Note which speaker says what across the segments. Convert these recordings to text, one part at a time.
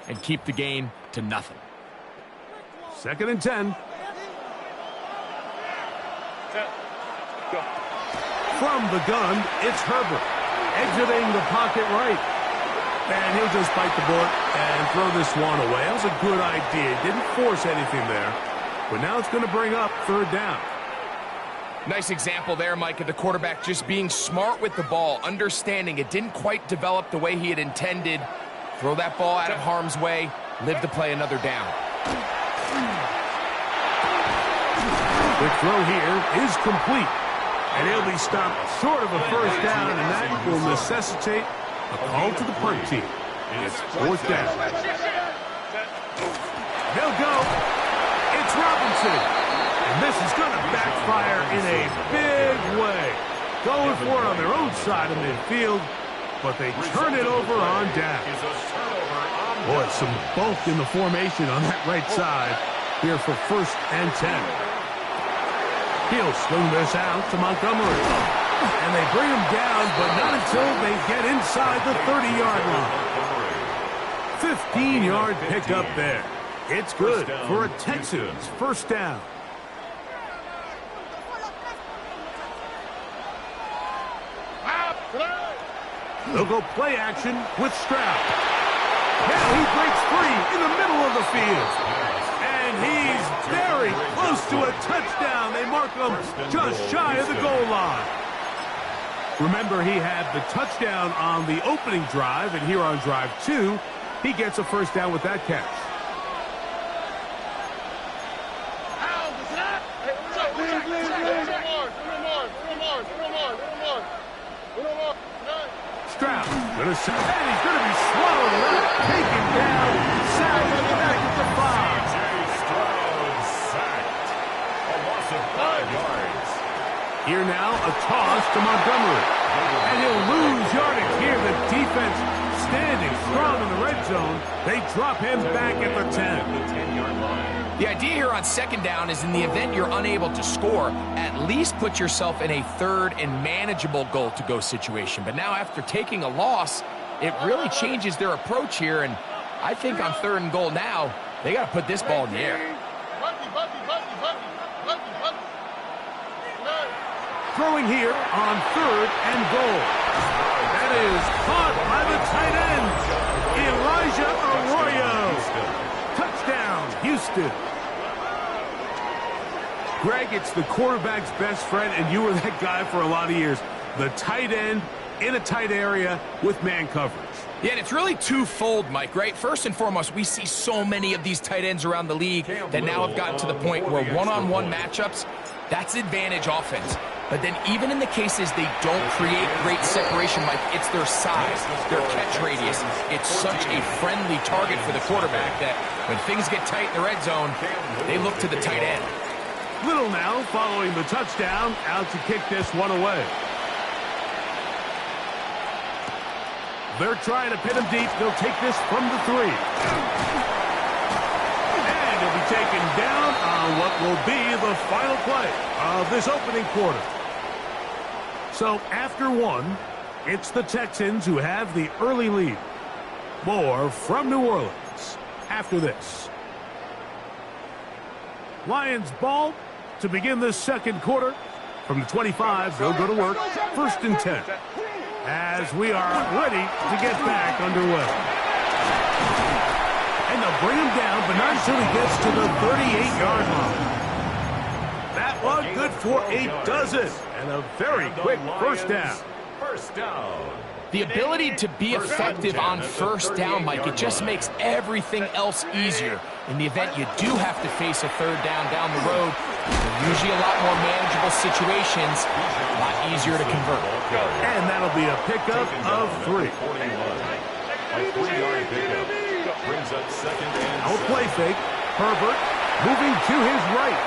Speaker 1: and keep the gain to nothing.
Speaker 2: 2nd and 10. From the gun, it's Herbert. Exiting the pocket right. And he'll just bite the bullet and throw this one away. That was a good idea. Didn't force anything there. But now it's going to bring up 3rd down.
Speaker 1: Nice example there, Mike, of the quarterback just being smart with the ball, understanding it didn't quite develop the way he had intended. Throw that ball out of harm's way, live to play another down.
Speaker 2: The throw here is complete. And he'll be stopped short of a 1st down, and that will necessitate a call to the punt team. It's 4th down. They'll go. It's Robinson. And this is going to backfire in a big way. Going for it on their own side of midfield, but they turn it over on down. Boy, some bulk in the formation on that right side here for 1st and 10. He'll swing this out to Montgomery. And they bring him down, but not until they get inside the 30-yard line. 15-yard pickup there. It's good for a Texans 1st down. They'll go play action with Stroud. Now he breaks free in the middle of the field. And he's very close to a touchdown. They mark him just shy of the goal line. Remember, he had the touchdown on the opening drive, and here on drive 2, he gets a 1st down with that catch. Stroud going to set, and he's going to be swallowed up, taken down, sacked back at the 5. Here now, a toss to Montgomery. And he'll lose yardage here. The defense standing strong in the red zone. They drop him back at the 10.
Speaker 1: The idea here on 2nd down is in the event you're unable to score, at least put yourself in a 3rd and manageable goal-to-go situation. But now after taking a loss, it really changes their approach here. And I think on 3rd and goal now, they got to put this ball in the air.
Speaker 2: Throwing here on 3rd and goal. That is caught by the tight end, Elijah Arroyo. Touchdown, Houston. Greg, it's the quarterback's best friend, and you were that guy for a lot of years. The tight end in a tight area with man coverage.
Speaker 1: Yeah, and it's really twofold, Mike, right? First and foremost, we see so many of these tight ends around the league that now have gotten to the point where one-on-one matchups, that's advantage offense. But then even in the cases they don't create great separation, Mike, it's their size, their catch radius. It's such a friendly target for the quarterback that when things get tight in the red zone, they look to the tight end.
Speaker 2: Little now following the touchdown, out to kick this one away. They're trying to pin him deep. They'll take this from the 3. And he'll be taken down on what will be the final play of this opening quarter. So after 1, it's the Texans who have the early lead. More from New Orleans after this. Lions ball to begin this 2nd quarter. From the 25, they'll go to work. 1st and 10. As we are ready to get back underway. And they'll bring him down, but not until he gets to the 38-yard line. That one good for a dozen. And a very quick 1st down.
Speaker 1: The ability to be effective on 1st down, Mike, it just makes everything else easier. In the event you do have to face a 3rd down the road, they're usually a lot more manageable situations, a lot easier to convert.
Speaker 2: And that'll be a pickup of 3. Now a play fake. Herbert moving to his right.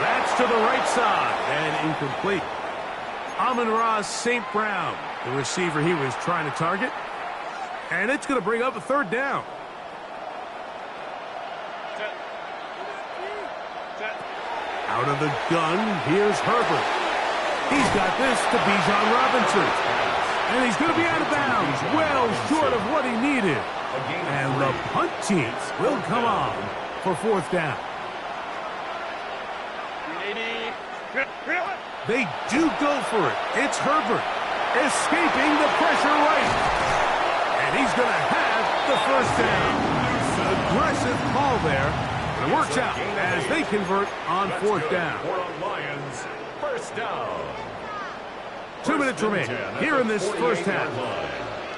Speaker 2: That's to the right side and incomplete. Amon-Ra St. Brown, the receiver he was trying to target. And it's going to bring up a 3rd down. Out of the gun, here's Herbert. He's got this to Bijan Robinson. And he's going to be out of bounds, well short of what he needed. team will come on for fourth down. They do go for it. It's Herbert escaping the pressure right. And he's going to have the first down. Aggressive call there. But it works out as they convert on fourth down.
Speaker 3: Lions, first down.
Speaker 2: 2 minutes remaining here in this first half.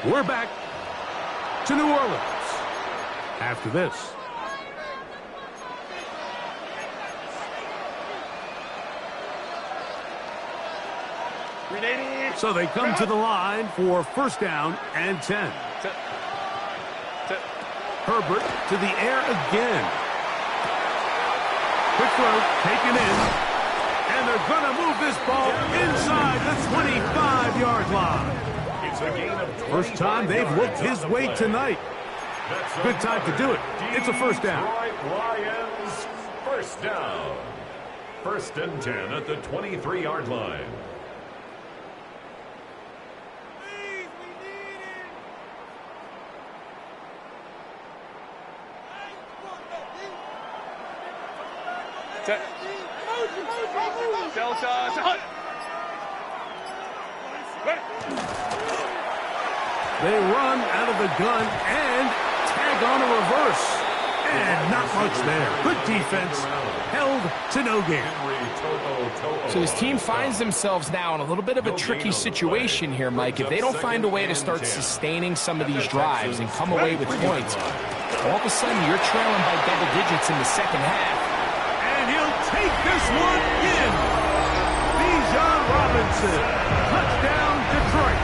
Speaker 2: We're back to New Orleans after this. So they come to the line for first down and 10. Herbert to the air again. Quick throw, taken in. And they're going to move this ball inside the 25-yard line.
Speaker 3: It's a gain of 20.
Speaker 2: First time they've looked his way tonight. Good time to do it. It's a first down.
Speaker 3: Lions, first down. First and 10 at the 23-yard line.
Speaker 2: They run out of the gun and tag on a reverse. And not much there. Good defense. Held to no gain.
Speaker 1: So his team finds themselves now in a little bit of a tricky situation here, Mike. If they don't find a way to start sustaining some of these drives and come away with points, all of a sudden you're trailing by double digits in the second half.
Speaker 2: And he'll take this one in. Bijan Robinson. Touchdown, Detroit.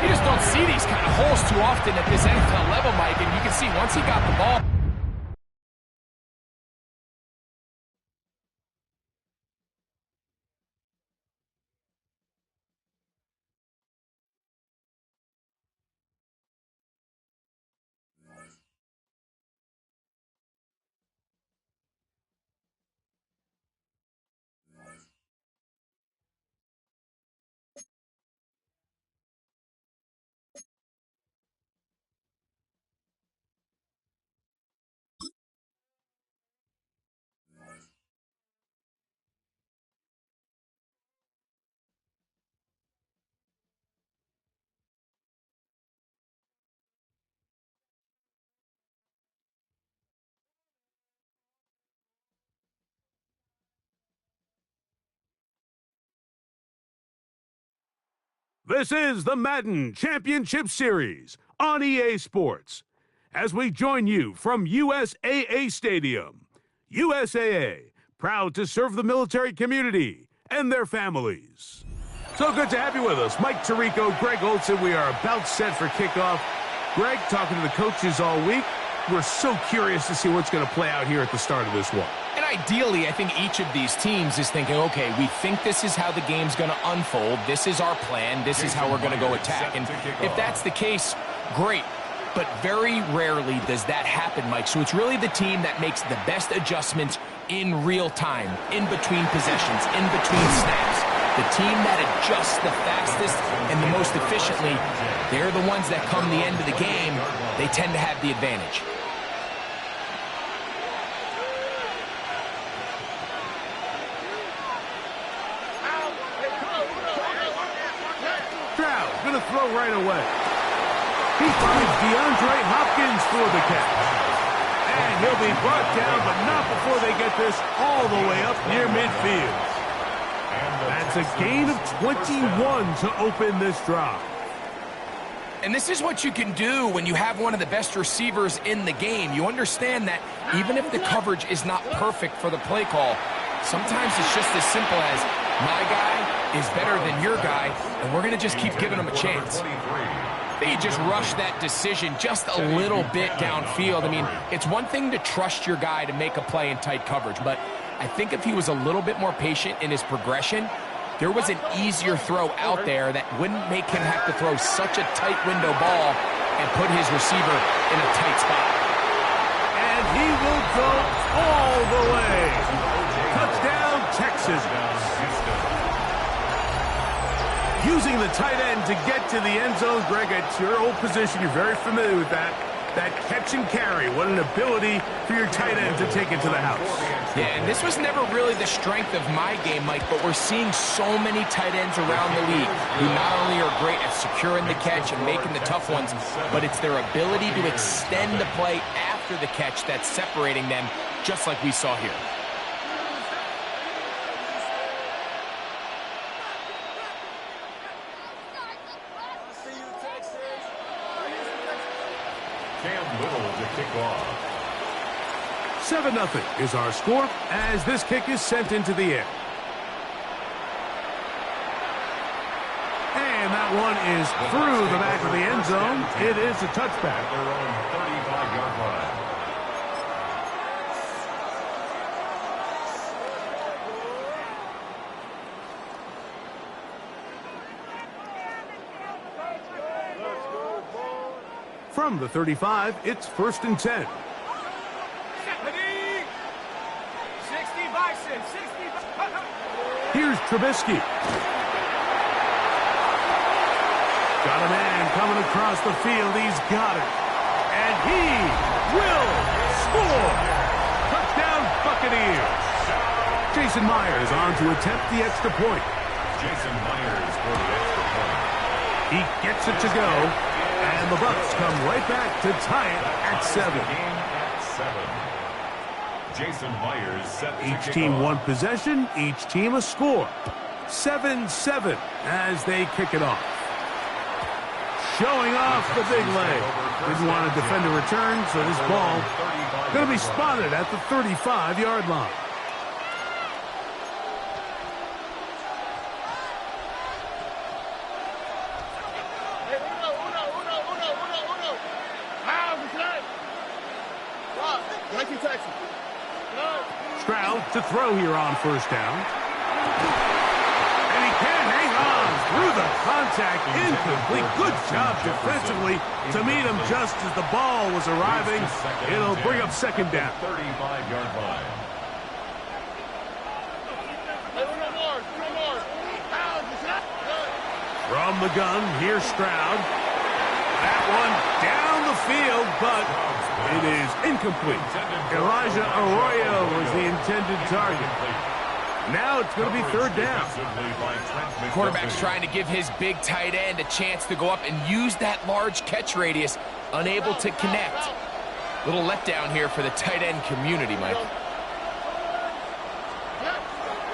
Speaker 1: You just don't see these kind of holes too often at this NFL level, Mike, and you can see once he got the ball.
Speaker 2: This is the Madden Championship Series on EA Sports. As we join you from USAA Stadium, USAA, proud to serve the military community and their families. So good to have you with us. Mike Tirico, Greg Olsen. We are about set for kickoff. Greg, talking to the coaches all week. We're so curious to see what's going to play out here at the start of this one.
Speaker 1: And ideally, I think each of these teams is thinking, okay, we think this is how the game's going to unfold. This is our plan. This is how we're going to go attack. And if that's the case, great. But very rarely does that happen, Mike. So it's really the team that makes the best adjustments in real time, in between possessions, in between snaps. The team that adjusts the fastest and the most efficiently, they're the ones that come the end of the game, they tend to have the advantage.
Speaker 2: Stroud going to throw right away. He finds DeAndre Hopkins for the catch. And he'll be brought down, but not before they get this all the way up near midfield. That's a gain of 21 to open this drive.
Speaker 1: And this is what you can do when you have one of the best receivers in the game. You understand that even if the coverage is not perfect for the play call, sometimes it's just as simple as my guy is better than your guy, and we're going to just keep giving him a chance. They just rush that decision just a little bit downfield. I mean, it's one thing to trust your guy to make a play in tight coverage, but I think if he was a little bit more patient in his progression, there was an easier throw out there that wouldn't make him have to throw such a tight window ball and put his receiver in a tight spot.
Speaker 2: And he will go all the way. Touchdown, Texas. Using the tight end to get to the end zone. Greg, at your old position, you're very familiar with that. that catch and carry. What an ability for your tight end to take it to the house.
Speaker 1: Yeah, and this was never really the strength of my game, Mike, but we're seeing so many tight ends around the league who not only are great at securing the catch and making the tough ones, but it's their ability to extend the play after the catch that's separating them, just like we saw here.
Speaker 3: Cam Little to kick off.
Speaker 2: 7-0 is our score as this kick is sent into the air. And that one is through the back of the end zone. It is a touchback.
Speaker 3: Their own 35-yard line.
Speaker 2: From the 35, it's 1st and 10. Here's Trubisky. Got a man coming across the field. He's got it. And he will score. Touchdown, Buccaneers. Jason Myers on to attempt the extra point.
Speaker 3: Jason Myers for the extra point.
Speaker 2: He gets it to go. And the Bucs come right back to tie it at 7.
Speaker 3: Game at 7. Jason Myers set to
Speaker 2: Each
Speaker 3: kick
Speaker 2: team
Speaker 3: off.
Speaker 2: one possession, each team a score. 7-7 as they kick it off. Showing off the big leg. Didn't want to defend a return, so this ball going to be spotted at the 35-yard line. Stroud to throw here on 1st down. And he can hang on through the contact. Incomplete. Good job defensively to meet him just as the ball was arriving. It'll bring up 2nd down.
Speaker 3: 35-yard line.
Speaker 2: From the gun, here's Stroud. That one down the field, but it is incomplete. Elijah Arroyo was the intended target. Now it's going to be 3rd down.
Speaker 1: Quarterback's trying to give his big tight end a chance to go up and use that large catch radius, unable to connect. Little letdown here for the tight end community, Mike.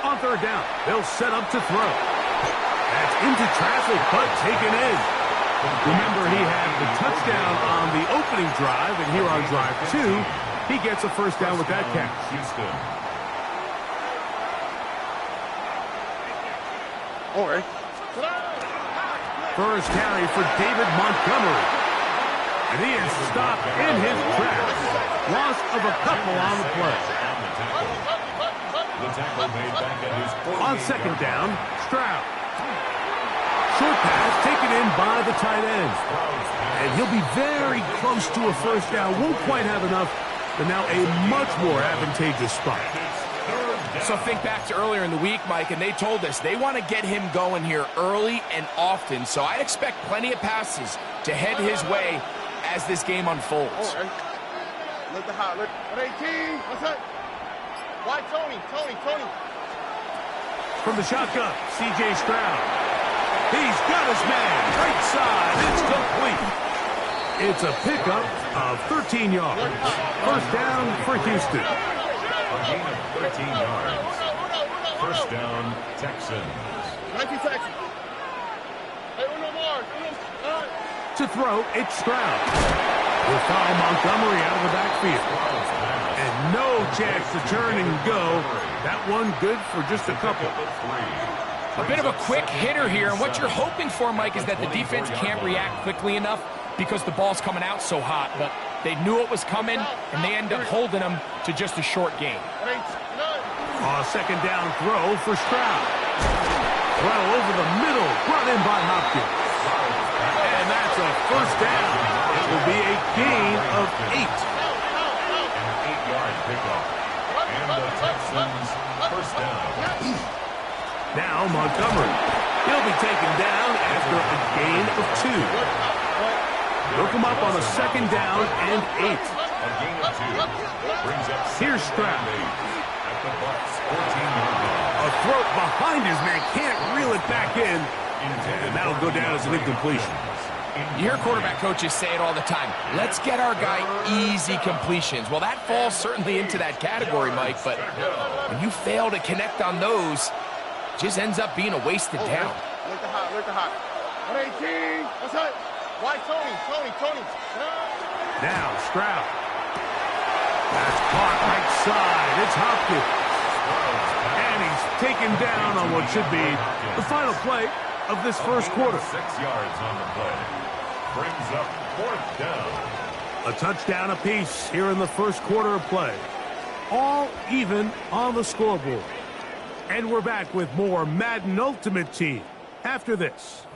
Speaker 2: On 3rd down, they'll set up to throw. That's into traffic, but taken in. Remember, he had the touchdown on the opening drive, and here on drive 2, he gets a 1st down with that catch.
Speaker 3: Houston.
Speaker 2: First carry for David Montgomery. And he is stopped in his tracks. Loss of a couple on the play.
Speaker 3: The tackle made back at his 48.
Speaker 2: On 2nd down, Stroud. Short pass taken in by the tight end. And he'll be very close to a 1st down. Won't quite have enough, but now a much more advantageous spot.
Speaker 1: So think back to earlier in the week, Mike, and they told us they want to get him going here early and often. So I'd expect plenty of passes to head his way as this game unfolds.
Speaker 4: Look the hot. Look. 18. What's up? Why Tony?
Speaker 2: From the shotgun, C.J. Stroud. He's got his man. Right side. It's complete. It's a pickup of 13 yards. 1st down for Houston.
Speaker 3: A gain of 13 yards. 1st down, Texans.
Speaker 4: 19 Texans. Hey, uno more.
Speaker 2: To throw, it's Stroud. Will foul Montgomery out of the backfield. And no chance to turn and go. That one good for just a couple.
Speaker 1: A bit of a quick hitter here, and what you're hoping for, Mike, is that the defense can't react quickly enough because the ball's coming out so hot. But they knew it was coming, and they end up holding them to just a short game.
Speaker 2: A 2nd down throw for Stroud. Throw over the middle, brought in by Hopkins. And that's a 1st down. It will be a gain of 8.
Speaker 3: An 8-yard pickup. And the Texans, 1st down.
Speaker 2: Now Montgomery. He'll be taken down after a gain of 2. They'll come up on a 2nd down and 8.
Speaker 3: A gain of 2. Brings up
Speaker 2: Here's Stroud.
Speaker 3: at the Bucs 14-yard line.
Speaker 2: A throw behind his man, can't reel it back in. And that'll go down as an incompletion.
Speaker 1: You hear quarterback coaches say it all the time. Let's get our guy easy completions. Well, that falls certainly into that category, Mike, but when you fail to connect on those, it just ends up being a wasted down.
Speaker 4: Look the hot. 118. What's up? Why Tony?
Speaker 2: Now Stroud. That's caught right side. It's Hopkins. And he's taken down on what should be the final play of this first quarter.
Speaker 3: 6 yards on the play. Brings up 4th down.
Speaker 2: A touchdown apiece here in the first quarter of play. All even on the scoreboard. And we're back with more Madden Ultimate Team after this.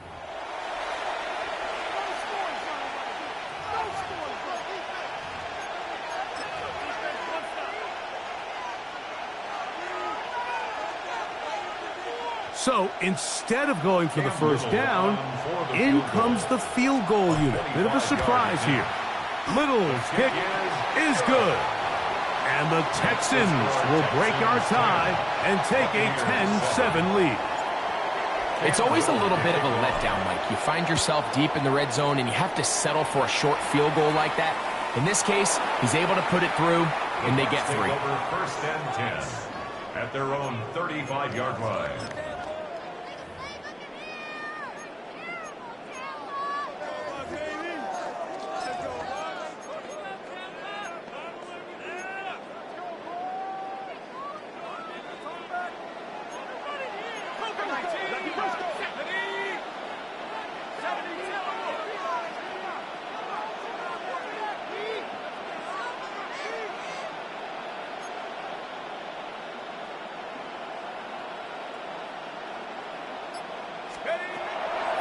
Speaker 2: So instead of going for the first down, in comes the field goal unit. Bit of a surprise here. Little's kick is good. And the Texans will break our tie and take a 10-7 lead.
Speaker 1: It's always a little bit of a letdown, Mike. You find yourself deep in the red zone and you have to settle for a short field goal like that. In this case, he's able to put it through and they get 3.
Speaker 3: Over 1st and 10 at their own 35-yard line.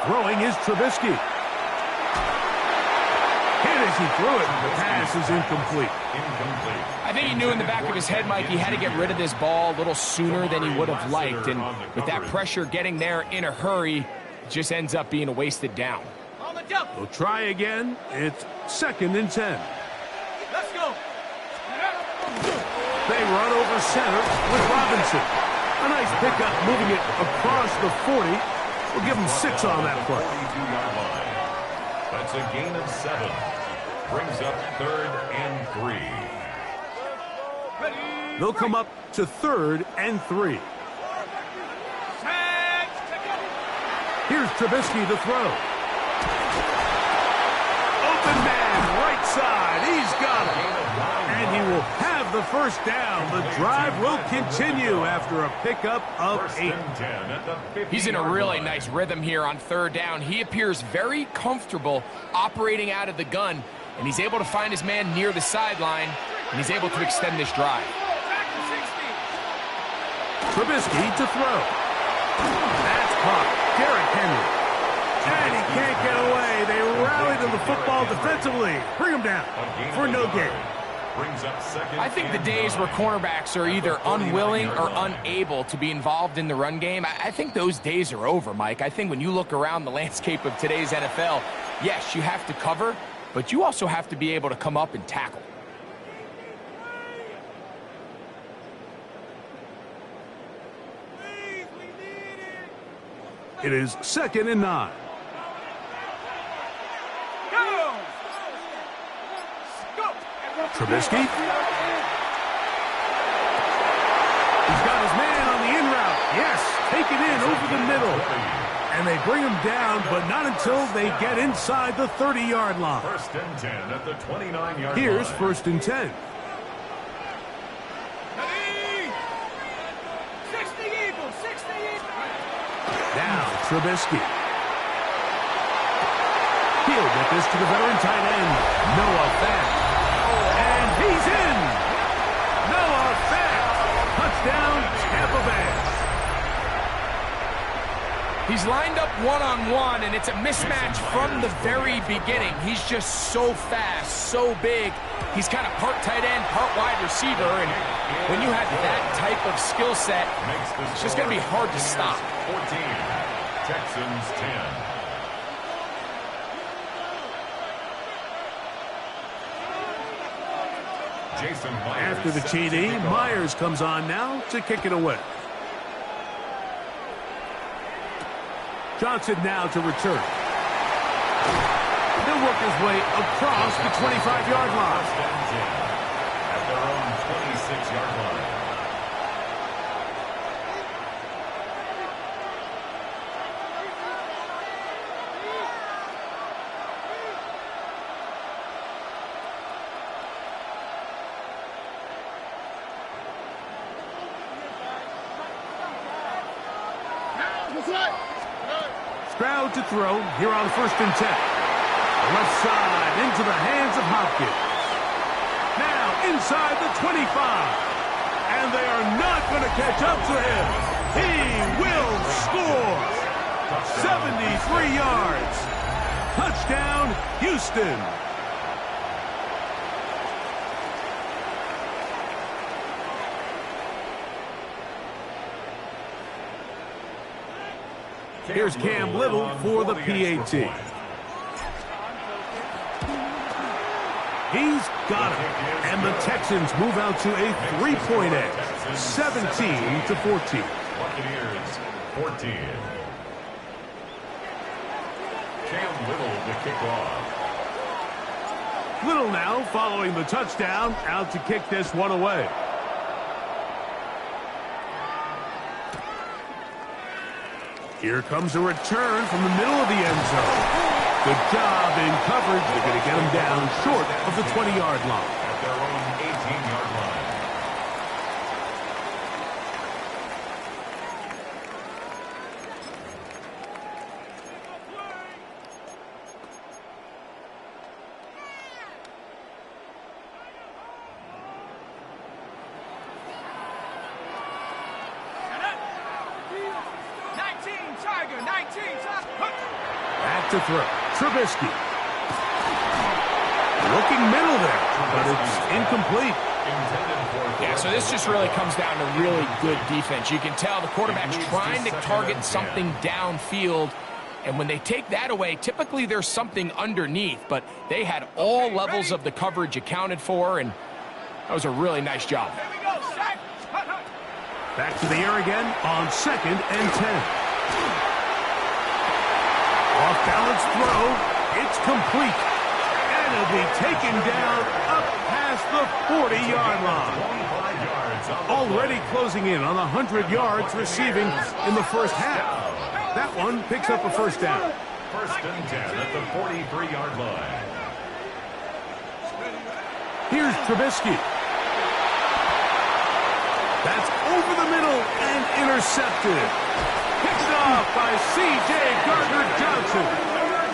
Speaker 2: Throwing is Trubisky. Hit as he threw it. The pass is incomplete.
Speaker 1: I think he knew in the back of his head, Mike, he had to get rid of this ball a little sooner than he would have liked. And with that pressure getting there in a hurry, it just ends up being a wasted down.
Speaker 2: We'll try again. It's 2nd and 10.
Speaker 5: Let's go.
Speaker 2: They run over center with Robinson. A nice pickup moving it across the 40. We'll give him 6 on that play.
Speaker 3: 42-yard line. That's a gain of 7. Brings up 3rd and 3.
Speaker 2: They'll come up to 3rd and 3. Here's Trubisky to throw. Open man, right side. He's got it. And he will have the first down. The drive will continue after a pickup of 8.
Speaker 1: He's in a really nice rhythm here on 3rd down. He appears very comfortable operating out of the gun, and he's able to find his man near the sideline, and he's able to extend this drive.
Speaker 2: Trubisky to throw. That's caught. Derrick Henry. And he can't get away. They rally to the football defensively. Bring him down for no gain.
Speaker 1: I think the days where cornerbacks are either unwilling or unable to be involved in the run game, I think those days are over, Mike. I think when you look around the landscape of today's NFL, yes, you have to cover, but you also have to be able to come up and tackle.
Speaker 2: It is 2nd and 9. Trubisky. He's got his man on the in route. Yes, take it in over the middle. And they bring him down, but not until they get inside the 30-yard line.
Speaker 3: 1st and 10 at the 29-yard line.
Speaker 2: Here's 1st and 10. Now Trubisky. He'll get this to the veteran tight end, Noah Fant. And he's in! Noah Fant! Touchdown, Tampa Bay.
Speaker 1: He's lined up one-on-one, and it's a mismatch from the very beginning. He's just so fast, so big. He's kind of part tight end, part wide receiver, and when you have that type of skill set, it's just going to be hard to stop.
Speaker 3: 14, Texans 10.
Speaker 2: After the TD, Myers comes on now to kick it away. Johnson now to return. He'll work his way across the 25-yard line.
Speaker 3: At their own 26-yard line.
Speaker 2: Stroud to throw here on 1st and 10. Left side into the hands of Hopkins. Now inside the 25. And they are not going to catch up to him. He will score. 73 yards. Touchdown, Houston. Here's Cam Little for the PAT. He's got it. And the Texans move out to a 3-point edge. 17-14.
Speaker 3: Buccaneers, 14. Cam Little to kick off.
Speaker 2: Little now following the touchdown, out to kick this one away. Here comes a return from the middle of the end zone. Good job in coverage. They're going to get him down short of the 20-yard line.
Speaker 3: At their own 18-yard line.
Speaker 2: Back to throw. Trubisky. Looking middle there, but it's incomplete.
Speaker 1: Yeah, so this just really comes down to really good defense. You can tell the quarterback's trying to target something downfield, and when they take that away, typically there's something underneath, but they had all levels of the coverage accounted for, and that was a really nice job.
Speaker 2: Back to the air again on 2nd and 10. Off-balance throw. It's complete. And it'll be taken down up past the 40-yard line. Already closing in on 100 yards receiving in the first half. That one picks up a first down.
Speaker 3: 1st and 10 at the 43-yard line.
Speaker 2: Here's Trubisky. That's over the middle and intercepted. Picked off by C.J. Gardner-Johnson.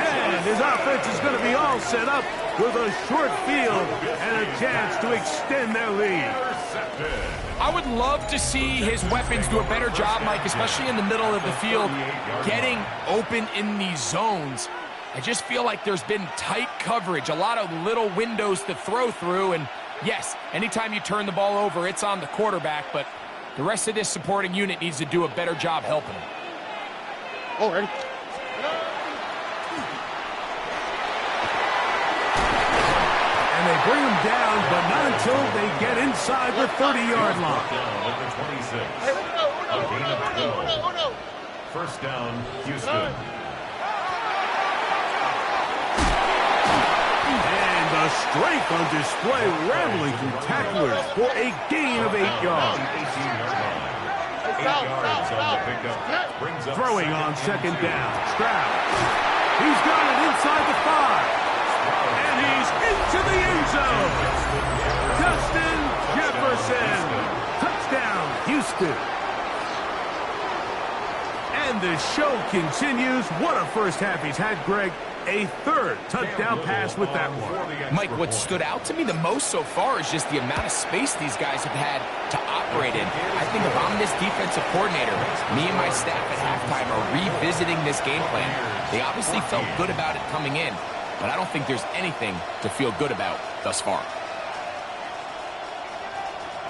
Speaker 2: And his offense is going to be all set up with a short field and a chance to extend their lead.
Speaker 1: I would love to see his weapons do a better job, Mike, especially in the middle of the field, getting open in these zones. I just feel like there's been tight coverage, a lot of little windows to throw through, and yes, anytime you turn the ball over, it's on the quarterback, but the rest of this supporting unit needs to do a better job helping him.
Speaker 4: Oh, ready?
Speaker 2: And they bring him down, but not until they get inside the 30-yard line.
Speaker 3: Down at the 26. A gain of 12. First down, Houston.
Speaker 2: And the strength on display, rambling through tacklers for a gain of 8 yards.
Speaker 3: 18-yard line. 8 yards on the pickup. Brings up
Speaker 2: Throwing on 2nd down. Stroud. He's got it inside the 5. And he's into the end zone. Justin Jefferson. Touchdown, Houston. And the show continues. What a first half he's had, Greg. A 3rd touchdown pass with that one.
Speaker 1: Mike, what stood out to me the most so far is just the amount of space these guys have had to operate in. I think if I'm this defensive coordinator, me and my staff at halftime are revisiting this game plan. They obviously felt good about it coming in, but I don't think there's anything to feel good about thus far.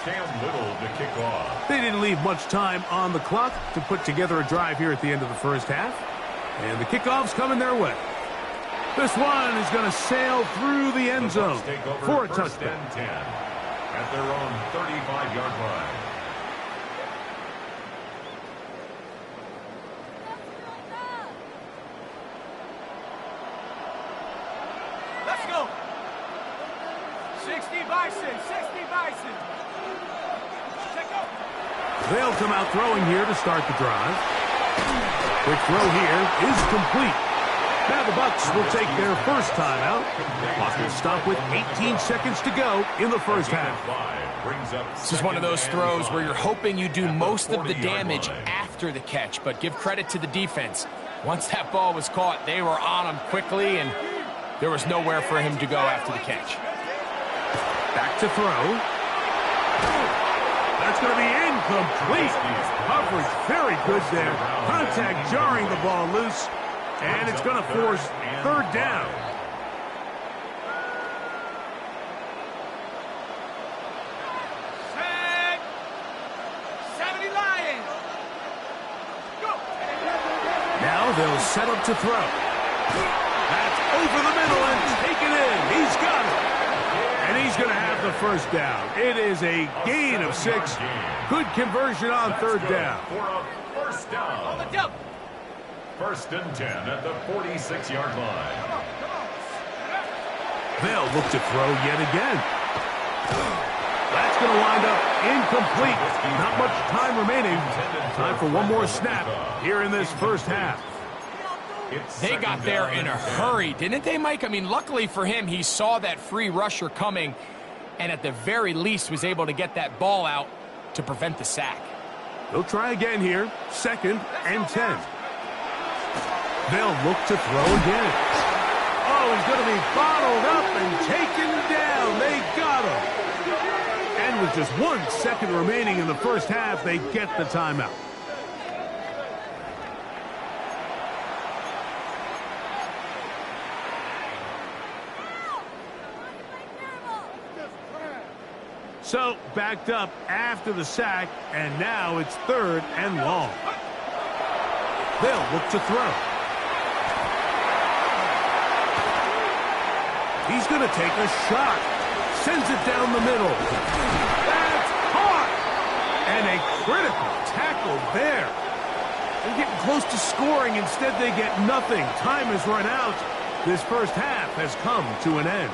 Speaker 3: Cam Little to kick off.
Speaker 2: They didn't leave much time on the clock to put together a drive here at the end of the first half. And the kickoff's coming their way. This one is going to sail through the end zone for a touchdown.
Speaker 3: at their own 35-yard line.
Speaker 5: Let's go. 60 Bison, 60 Bison. Check out.
Speaker 2: They'll come out throwing here to start the drive. Quick throw here is complete. Now the Bucs will take their first timeout. Clock will stop with 18 seconds to go in the first half.
Speaker 1: This is one of those throws where you're hoping you do most of the damage after the catch, but give credit to the defense. Once that ball was caught, they were on him quickly, and there was nowhere for him to go after the catch.
Speaker 2: Back to throw. That's going to be incomplete. Coverage very good there. Contact jarring the ball loose, and it's going to force third down.
Speaker 5: Set. 70 Lions. Go.
Speaker 2: Now they'll set up to throw. That's over the middle and taken in. He's got it. And he's going to have the first down. It is a gain of 6. Good conversion on third down.
Speaker 3: For a first down.
Speaker 5: On the jump.
Speaker 3: First and 10 at the 46-yard line.
Speaker 2: They'll look to throw yet again. That's going to wind up incomplete. Not much time remaining. Time for one more snap here in this first half.
Speaker 1: They got there in a hurry, didn't they, Mike? I mean, luckily for him, he saw that free rusher coming and at the very least was able to get that ball out to prevent the sack.
Speaker 2: They'll try again here. Second and 10. They'll look to throw again. Oh, he's going to be bottled up and taken down. They got him. And with just 1 second remaining in the first half, they get the timeout. So, backed up after the sack, and now it's third and long. They'll look to throw. He's going to take a shot. Sends it down the middle. That's caught! And a critical tackle there. They're getting close to scoring. Instead, they get nothing. Time has run out. This first half has come to an end.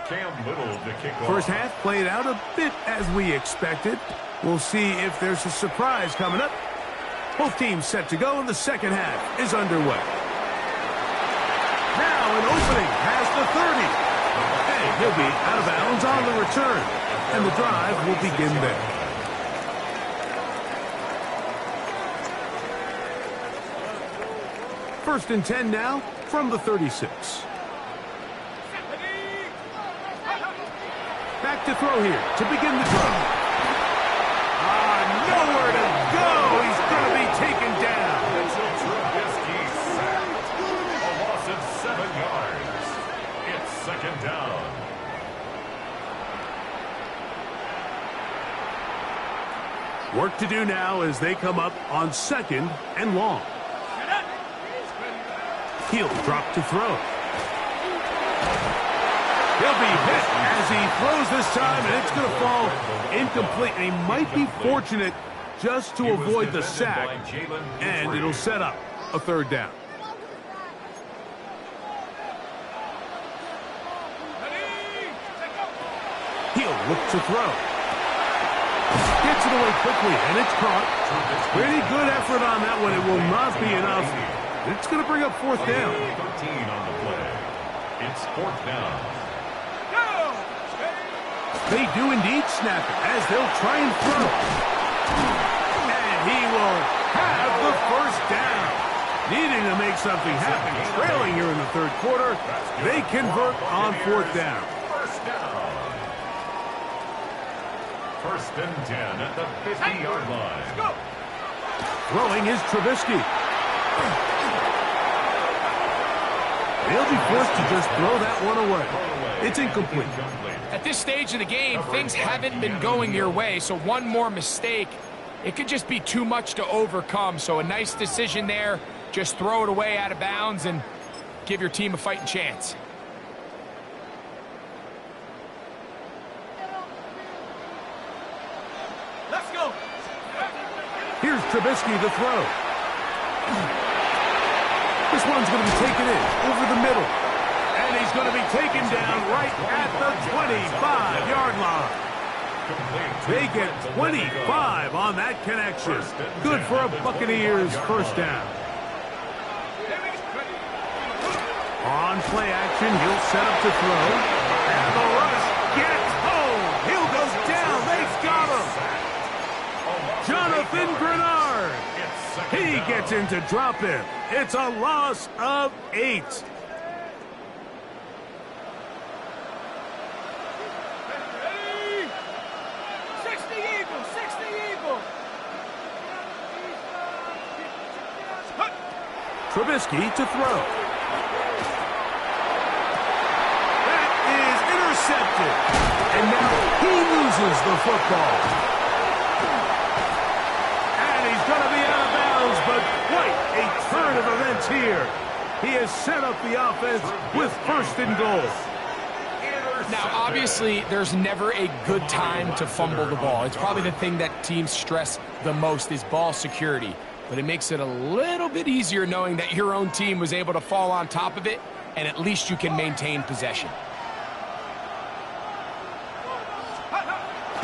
Speaker 3: Cam Little to kick off.
Speaker 2: First half played out a bit as we expected. We'll see if there's a surprise coming up. Both teams set to go, and the second half is underway. Now an opening past the 30. And he'll be out of bounds on the return. And the drive will begin there. First and 10 now from the 36. Back to throw here to begin the drive. Nowhere to go. He's going to be taken down.
Speaker 3: Mitchell Trubisky sacked. A loss of 7 yards. It's second down.
Speaker 2: Work to do now as they come up on second and long. He'll drop to throw. He'll be hit as he throws this time, and it's going to fall incomplete. And he might be fortunate just to avoid the sack, and it'll set up a third down. He'll look to throw. Gets it away quickly, and it's caught. Pretty good effort on that one. It will not be enough. It's going to bring up fourth down.
Speaker 3: 13 on the play. It's fourth down.
Speaker 2: They do indeed snap it as they'll try and throw. And he will have the first down. Needing to make something happen. Trailing here in the third quarter. They convert on fourth down.
Speaker 3: First down. First and 10 at the 50-yard line.
Speaker 2: Throwing is Trubisky. They'll be forced to just throw that one away. It's incomplete.
Speaker 1: At this stage of the game, things haven't been going your way, so one more mistake, It could just be too much to overcome, so a nice decision there. Just throw it away out of bounds and give your team a fighting chance.
Speaker 5: Let's go.
Speaker 2: Here's Trubisky to throw. This one's going to be taken in over the middle. And he's going to be taken down right at the 25-yard line. They get 25 on that connection. Good for a Buccaneers first down. On play action, he'll set up to throw. And the rush gets home. He'll go down. They've got him. Jonathan Grenard. He gets into drop in. It's a loss of 8. Trubisky to throw. That is intercepted. And now he loses the football. And he's going to be out of bounds, but quite a turn of events here. He has set up the offense with 1st and goal.
Speaker 1: Now, obviously, there's never a good time to fumble the ball. It's probably the thing that teams stress the most is ball security. But it makes it a little bit easier knowing that your own team was able to fall on top of it, and at least you can maintain possession.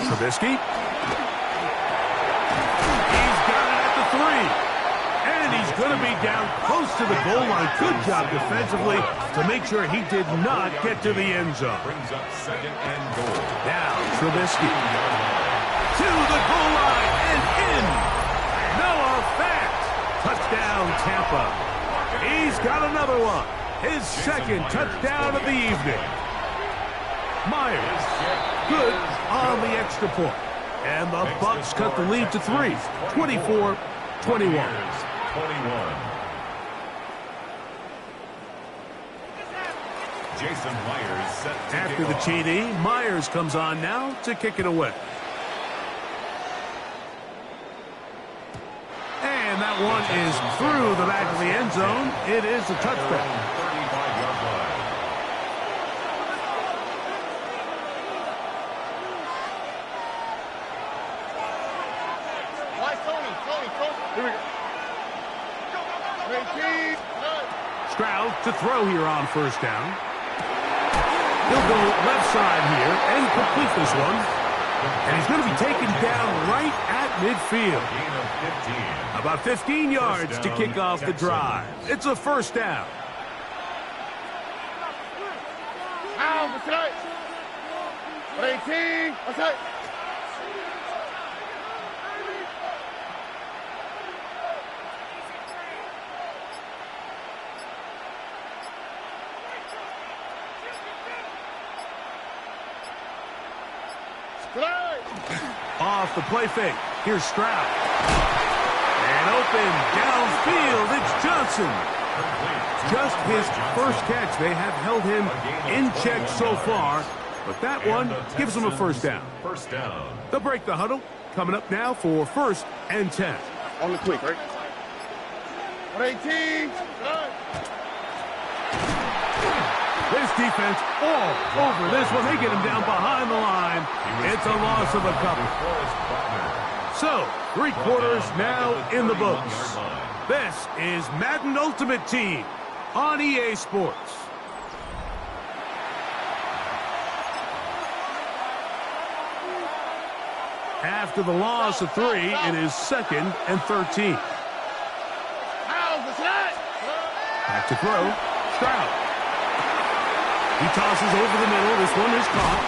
Speaker 2: Trubisky. He's got it at the 3. And he's going to be down close to the goal line. Good job defensively to make sure he did not get to the end zone.
Speaker 3: Brings up 2nd and goal.
Speaker 2: Now, Trubisky. To the goal line and in. Noah Fant. Touchdown, Tampa. He's got another one. His 2nd touchdown of the evening. Myers. Good on the extra point. And the Bucs cut the lead to 3. 24-21.
Speaker 3: 21. Jason Myers set to
Speaker 2: After the TD, Myers comes on now to kick it away. And that one is through the back of the end zone. It is a touchdown.
Speaker 3: 35-yard line.
Speaker 4: Why Tony? Here we go. 18.
Speaker 2: Stroud to throw here on 1st down. He'll go left side here and complete this one. And he's going to be taken down right at midfield.
Speaker 3: Gain of 15.
Speaker 2: About 15 yards to kick off the drive. It's a 1st down.
Speaker 4: Out, that's right. 18. That's right.
Speaker 2: Off the play fake. Here's Stroud. And open downfield. It's Johnson. Just his first catch. They have held him in check so far. But that one gives him a 1st down.
Speaker 3: 1st down.
Speaker 2: They'll break the huddle. Coming up now for 1st and 10.
Speaker 4: On the quick, right? 18.
Speaker 2: This defense all over this one. They get him down behind the line. It's a loss of a couple. So, 3 quarters now in the books. This is Madden Ultimate Team on EA Sports. After the loss of 3, it is 2nd and 13. Back to throw. Stroud. He tosses over the middle. This one is caught.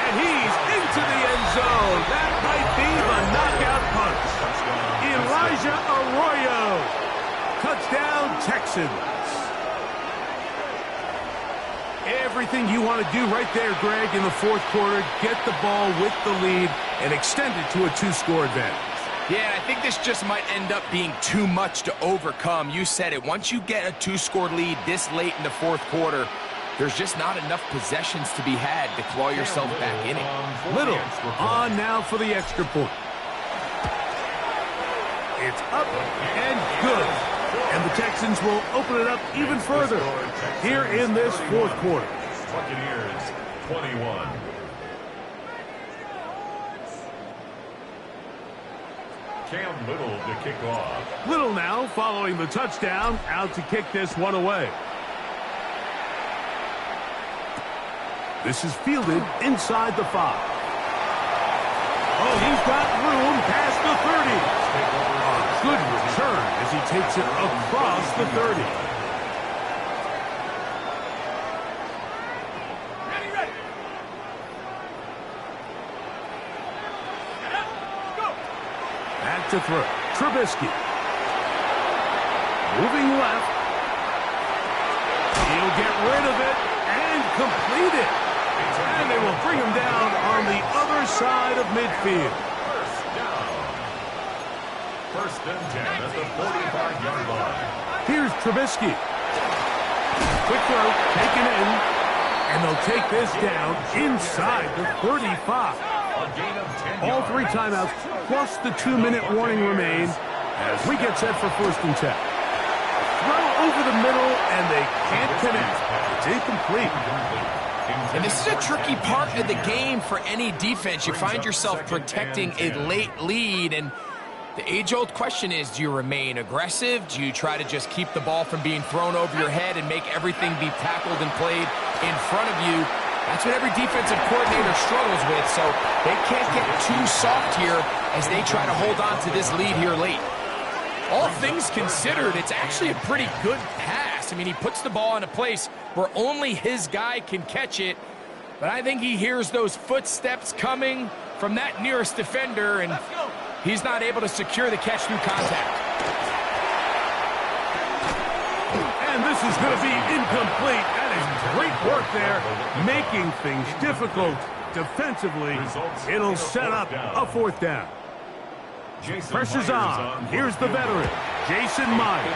Speaker 2: And he's into the end zone. That might be the knockout punch. Elijah Arroyo. Touchdown, Texans. Everything you want to do right there, Greg, in the 4th quarter. Get the ball with the lead and extend it to a 2-score advantage.
Speaker 1: Yeah, I think this just might end up being too much to overcome. You said it. Once you get a 2-score lead this late in the 4th quarter, there's just not enough possessions to be had to claw yourself back in it.
Speaker 2: Little on now for the extra point. It's up and good. And the Texans will open it up even further here in this fourth quarter.
Speaker 3: Buccaneers 21. Cam Little to kick off.
Speaker 2: Little now following the touchdown, out to kick this one away. This is fielded inside the 5. Oh, he's got room past the 30. A good return as he takes it across the 30.
Speaker 5: Ready. Go.
Speaker 2: Back to throw. Trubisky. Moving left. He'll get rid of it and complete it. And they will bring him down on the other side of midfield.
Speaker 3: First down. First and 10 at the 45-yard line.
Speaker 2: Here's Trubisky. Quick throw, taken in. And they'll take this down inside the 35.
Speaker 3: A gain of 10
Speaker 2: All
Speaker 3: yards.
Speaker 2: 3 timeouts plus the 2-minute warning remain as we get set for first and 10. Throw over the middle and they can't connect. It's incomplete.
Speaker 1: And this is a tricky part of the game for any defense. You find yourself protecting a late lead, and the age-old question is, do you remain aggressive? Do you try to just keep the ball from being thrown over your head and make everything be tackled and played in front of you? That's what every defensive coordinator struggles with, so they can't get too soft here as they try to hold on to this lead here late. All things considered, it's actually a pretty good pass. I mean, he puts the ball in a place where only his guy can catch it, but I think he hears those footsteps coming from that nearest defender, and he's not able to secure the catch through contact.
Speaker 2: And this is going to be incomplete. That is great work there, making things difficult defensively. It'll set up a fourth down. Pressure's on. Here's the veteran, Jason Myers.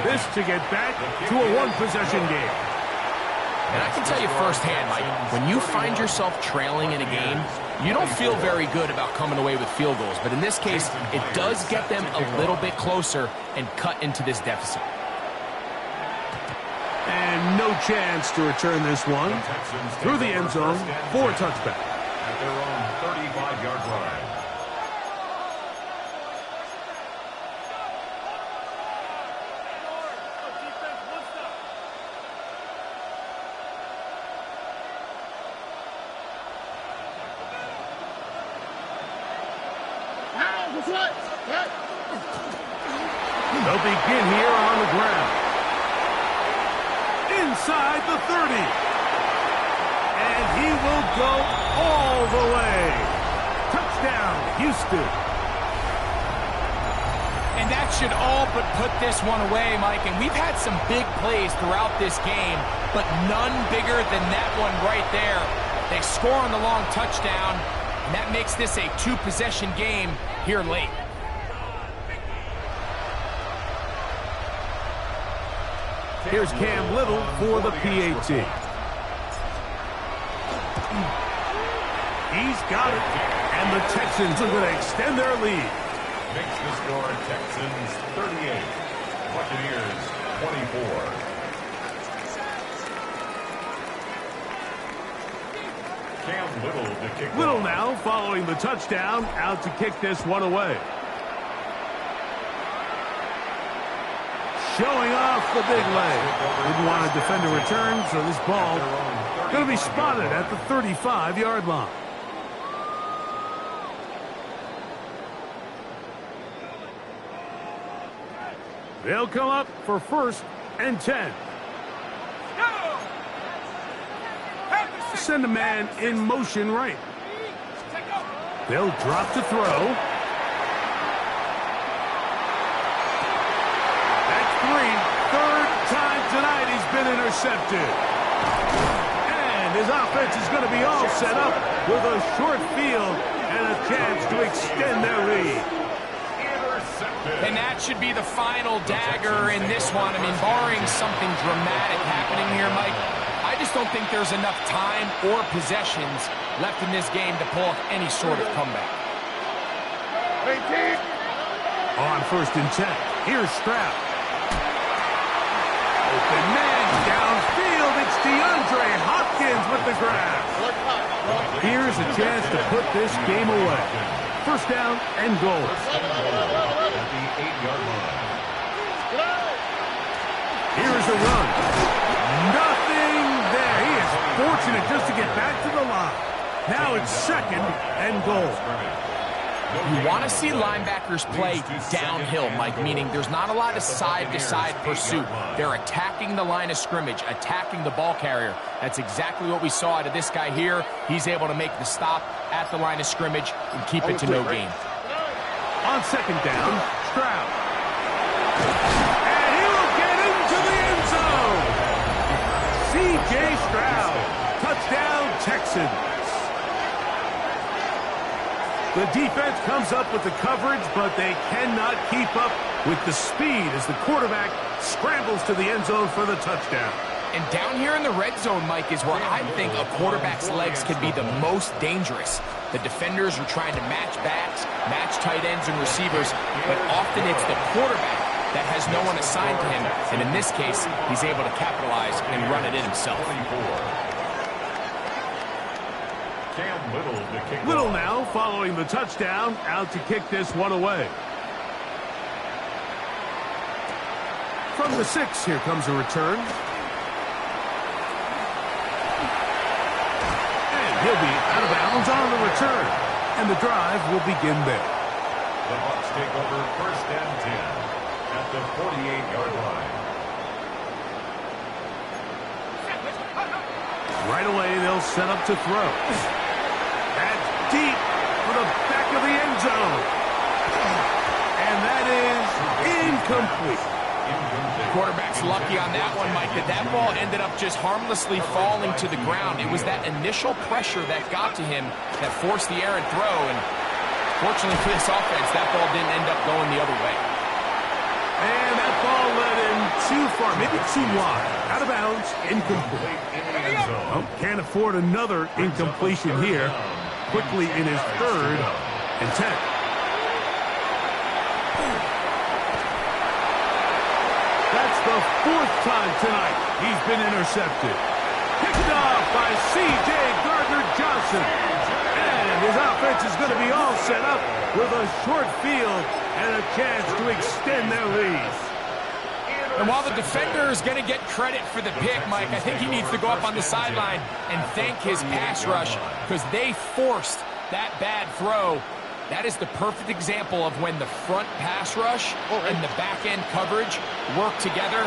Speaker 2: This to get back to a one-possession game.
Speaker 1: And I can tell you firsthand, Mike, when you find yourself trailing in a game, you don't feel very good about coming away with field goals. But in this case, it does get them a little bit closer and cut into this deficit.
Speaker 2: And no chance to return this one through the end zone for a touchback.
Speaker 3: At their own 35-yard line.
Speaker 2: They'll begin here on the ground. Inside the 30. And he will go all the way. Touchdown, Houston.
Speaker 1: And that should all but put this one away, Mike. And we've had some big plays throughout this game, but none bigger than that one right there. They score on the long touchdown, and that makes this a two-possession game here late.
Speaker 2: Here's Cam Little for the PAT. He's got it. And the Texans are going to extend their lead.
Speaker 3: Makes the score Texans 38, Buccaneers 24. Cam Little to kick
Speaker 2: Little
Speaker 3: off.
Speaker 2: now following the touchdown, out to kick this one away. Showing off the big leg. Didn't want to defend a return, so this ball going to be spotted at the 35-yard line. They'll come up for first and 10. Send a man in motion right. They'll drop to throw. That's 3. Third time tonight he's been intercepted. And his offense is going to be all set up with a short field and a chance to extend their lead.
Speaker 1: And that should be the final dagger in this one. I mean, barring something dramatic happening here, Mike, I just don't think there's enough time or possessions left in this game to pull off any sort of comeback.
Speaker 2: On 1st and 10, here's Stroud. Open man downfield. It's DeAndre Hopkins with the grab. Here's a chance to put this game away. 1st down and goal.
Speaker 3: At the 8-yard line.
Speaker 2: Here's the run. Nothing there. He is fortunate just to get back to the line. Now it's 2nd and goal.
Speaker 1: You want to see linebackers play downhill, Mike, meaning there's not a lot of side-to-side pursuit. They're attacking the line of scrimmage, attacking the ball carrier. That's exactly what we saw out of this guy here. He's able to make the stop at the line of scrimmage and keep it to no gain.
Speaker 2: On 2nd down, Stroud. And he will get into the end zone. C.J. Stroud. Touchdown, Texans. The defense comes up with the coverage, but they cannot keep up with the speed as the quarterback scrambles to the end zone for the touchdown.
Speaker 1: And down here in the red zone, Mike, is where I think a quarterback's legs can be the most dangerous. The defenders are trying to match backs, match tight ends and receivers, but often it's the quarterback that has no one assigned to him. And in this case, he's able to capitalize and run it in himself.
Speaker 2: Little now, following the touchdown, out to kick this one away. From the 6, here comes a return. And he'll be out of bounds on the return. And the drive will begin there.
Speaker 3: The Bucs take over 1st and 10 at the 48-yard line.
Speaker 2: Right away, they'll set up to throw. That's deep for the back of the end zone. And that is incomplete.
Speaker 1: Quarterback's lucky on that one, Mike, that ball ended up just harmlessly falling to the ground. It was that initial pressure that got to him that forced the errant throw, and fortunately for this offense, that ball didn't end up going the other way.
Speaker 2: And that ball led him too far, maybe too wide. Out of bounds, incomplete. Oh, can't afford another incompletion here. Quickly in his 3rd and 10. That's the 4th time tonight he's been intercepted. Picked off by C.J. Gardner-Johnson. And his offense is going to be all set up with a short field and a chance to extend their lead.
Speaker 1: And while the defender is going to get credit for the pick, Mike, I think he needs to go up on the sideline and thank his pass rush because they forced that bad throw. That is the perfect example of when the front pass rush and the back-end coverage work together.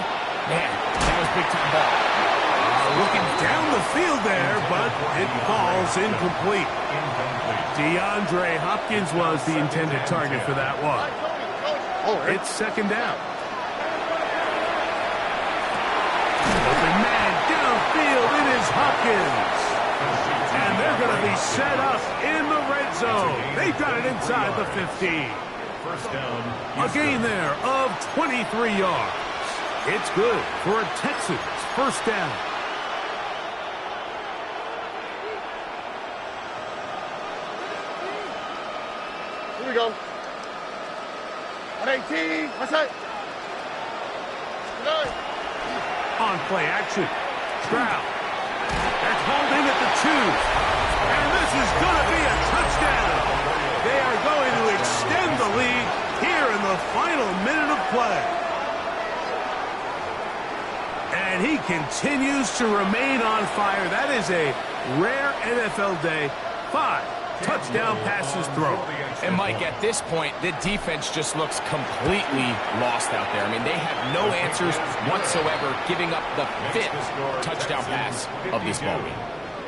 Speaker 1: Man, that was big-time ball.
Speaker 2: Looking down the field there, but it falls incomplete. DeAndre Hopkins was the intended target for that one. It's 2nd down. Open man downfield, it is Hopkins. And they're going to be set up in the red zone. They've got it inside the 15.
Speaker 3: 1st down.
Speaker 2: A gain there of 23 yards. It's good for a Texans 1st down.
Speaker 4: Here we go. On 18, what's that?
Speaker 2: On play action, Stroud. That's hauled in at the 2. And this is going to be a touchdown. They are going to extend the lead here in the final minute of play. And he continues to remain on fire. That is a rare NFL day. 5 touchdown passes thrown.
Speaker 1: And, Mike, at this point, the defense just looks completely lost out there. I mean, they have no answers whatsoever, giving up the 5th touchdown pass of this ball game.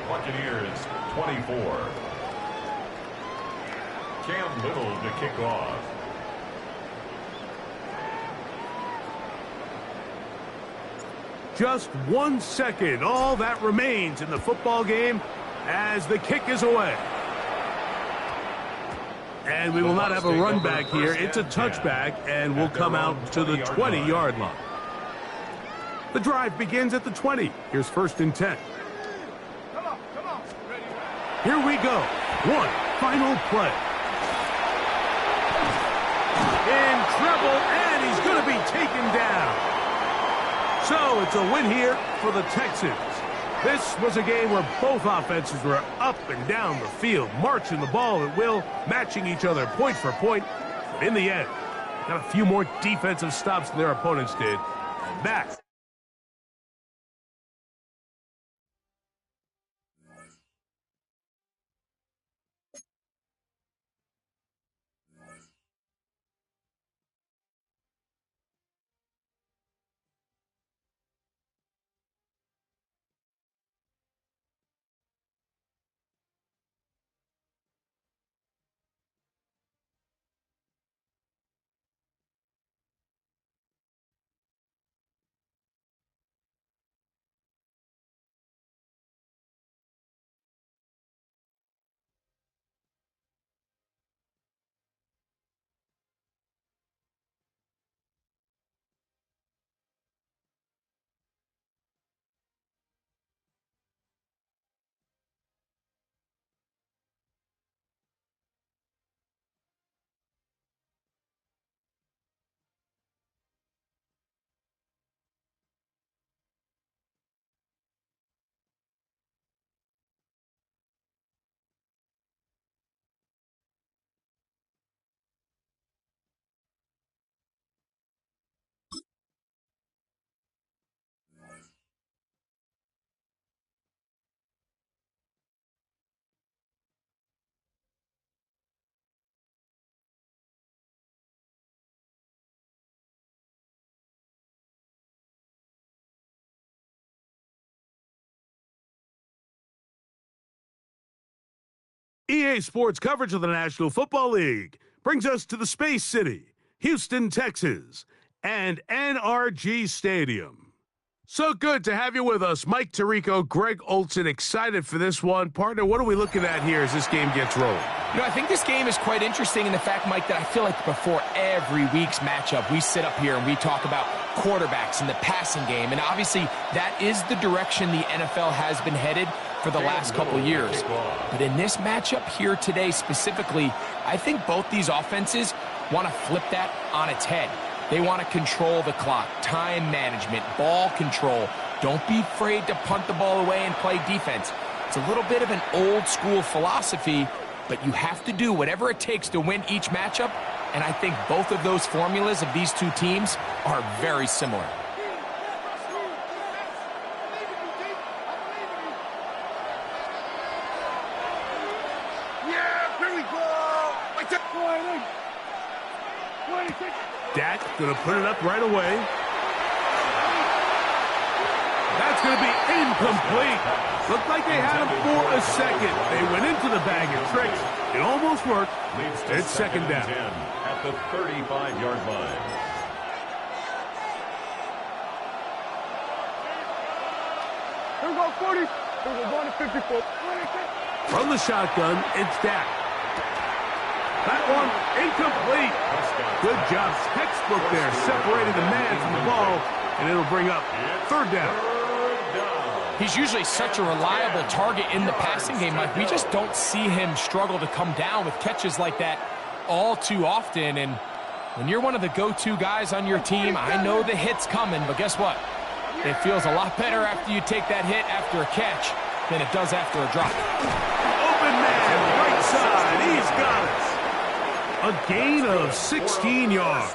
Speaker 3: Buccaneers 24. Cam Little to kick off.
Speaker 2: Just 1 second, all that remains in the football game as the kick is away. And we will not have a run back here. It's a touchback and will come out to the 20-yard line. The drive begins at the 20. Here's 1st and 10. Here we go. One final play. in trouble, and he's going to be taken down. So it's a win here for the Texans. This was a game where both offenses were up and down the field, marching the ball at will, matching each other point for point. But in the end, got a few more defensive stops than their opponents did. And that EA Sports coverage of the National Football League brings us to the Space City, Houston, Texas, and NRG Stadium. So good to have you with us. Mike Tirico, Greg Olson, excited for this one. Partner, what are we looking at here as this game gets rolling?
Speaker 1: You know, I think this game is quite interesting in the fact, Mike, that I feel like before every week's matchup, we sit up here and we talk about quarterbacks and the passing game. And obviously, that is the direction the NFL has been headed for the last couple years. But in this matchup here today specifically, I think both these offenses want to flip that on its head. They want to control the clock, time management, ball control. Don't be afraid to punt the ball away and play defense. It's a little bit of an old school philosophy, but you have to do whatever it takes to win each matchup. And I think both of those formulas of these two teams are very similar.
Speaker 2: Dak going to put it up right away. That's going to be incomplete. Looked like they had him for a second. They went into the bag of tricks. It almost worked. It's second down.
Speaker 3: At the 35-yard line.
Speaker 4: Here we go, 40. Here we go, going to 54.
Speaker 2: From the shotgun, it's Dak. That one incomplete. Good job, textbook there, separating the man from the ball, and it'll bring up third down.
Speaker 1: He's usually such a reliable target in the passing game, Mike. We just don't see him struggle to come down with catches like that all too often. And when you're one of the go-to guys on your team, I know the hit's coming, but guess what? It feels a lot better after you take that hit after a catch than it does after a drop.
Speaker 2: Open man, right side, he's got it. A gain of 16 yards.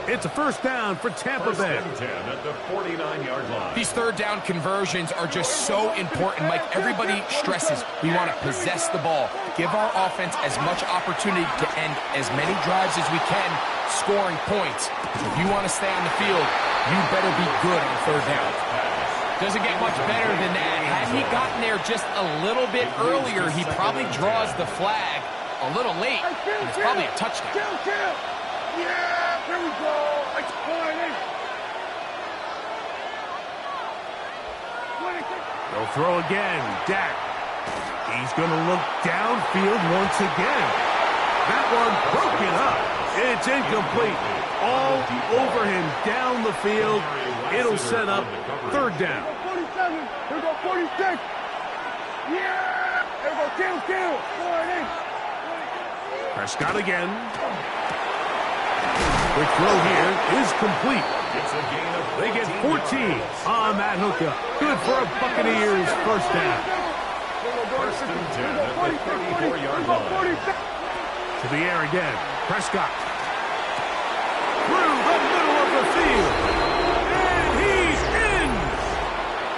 Speaker 2: It's a first down for Tampa Bay.
Speaker 3: At the 49-yard line.
Speaker 1: These third down conversions are just so important. Like everybody stresses, we want to possess the ball, give our offense as much opportunity to end as many drives as we can, scoring points. If you want to stay on the field, you better be good on third down. Doesn't get much better than that. Had he gotten there just a little bit earlier, he probably draws the flag a little late, and it's probably a touchdown.
Speaker 4: Yeah, here we go. It's 20.
Speaker 2: They'll throw again. Dak. He's going to look downfield once again. That one broken up. It's incomplete. All over him down the field. It'll set up third down.
Speaker 4: 47. Here we go, 46. Yeah. Here we go, kill. 40.
Speaker 2: Prescott again. The throw here is complete.
Speaker 3: It's a gain of
Speaker 2: They get 14 on that hookup. Good for a Buccaneers first down.
Speaker 3: First and 10 at the 34-yard line.
Speaker 2: To the air again. Prescott. Through the middle of the field. And he's in.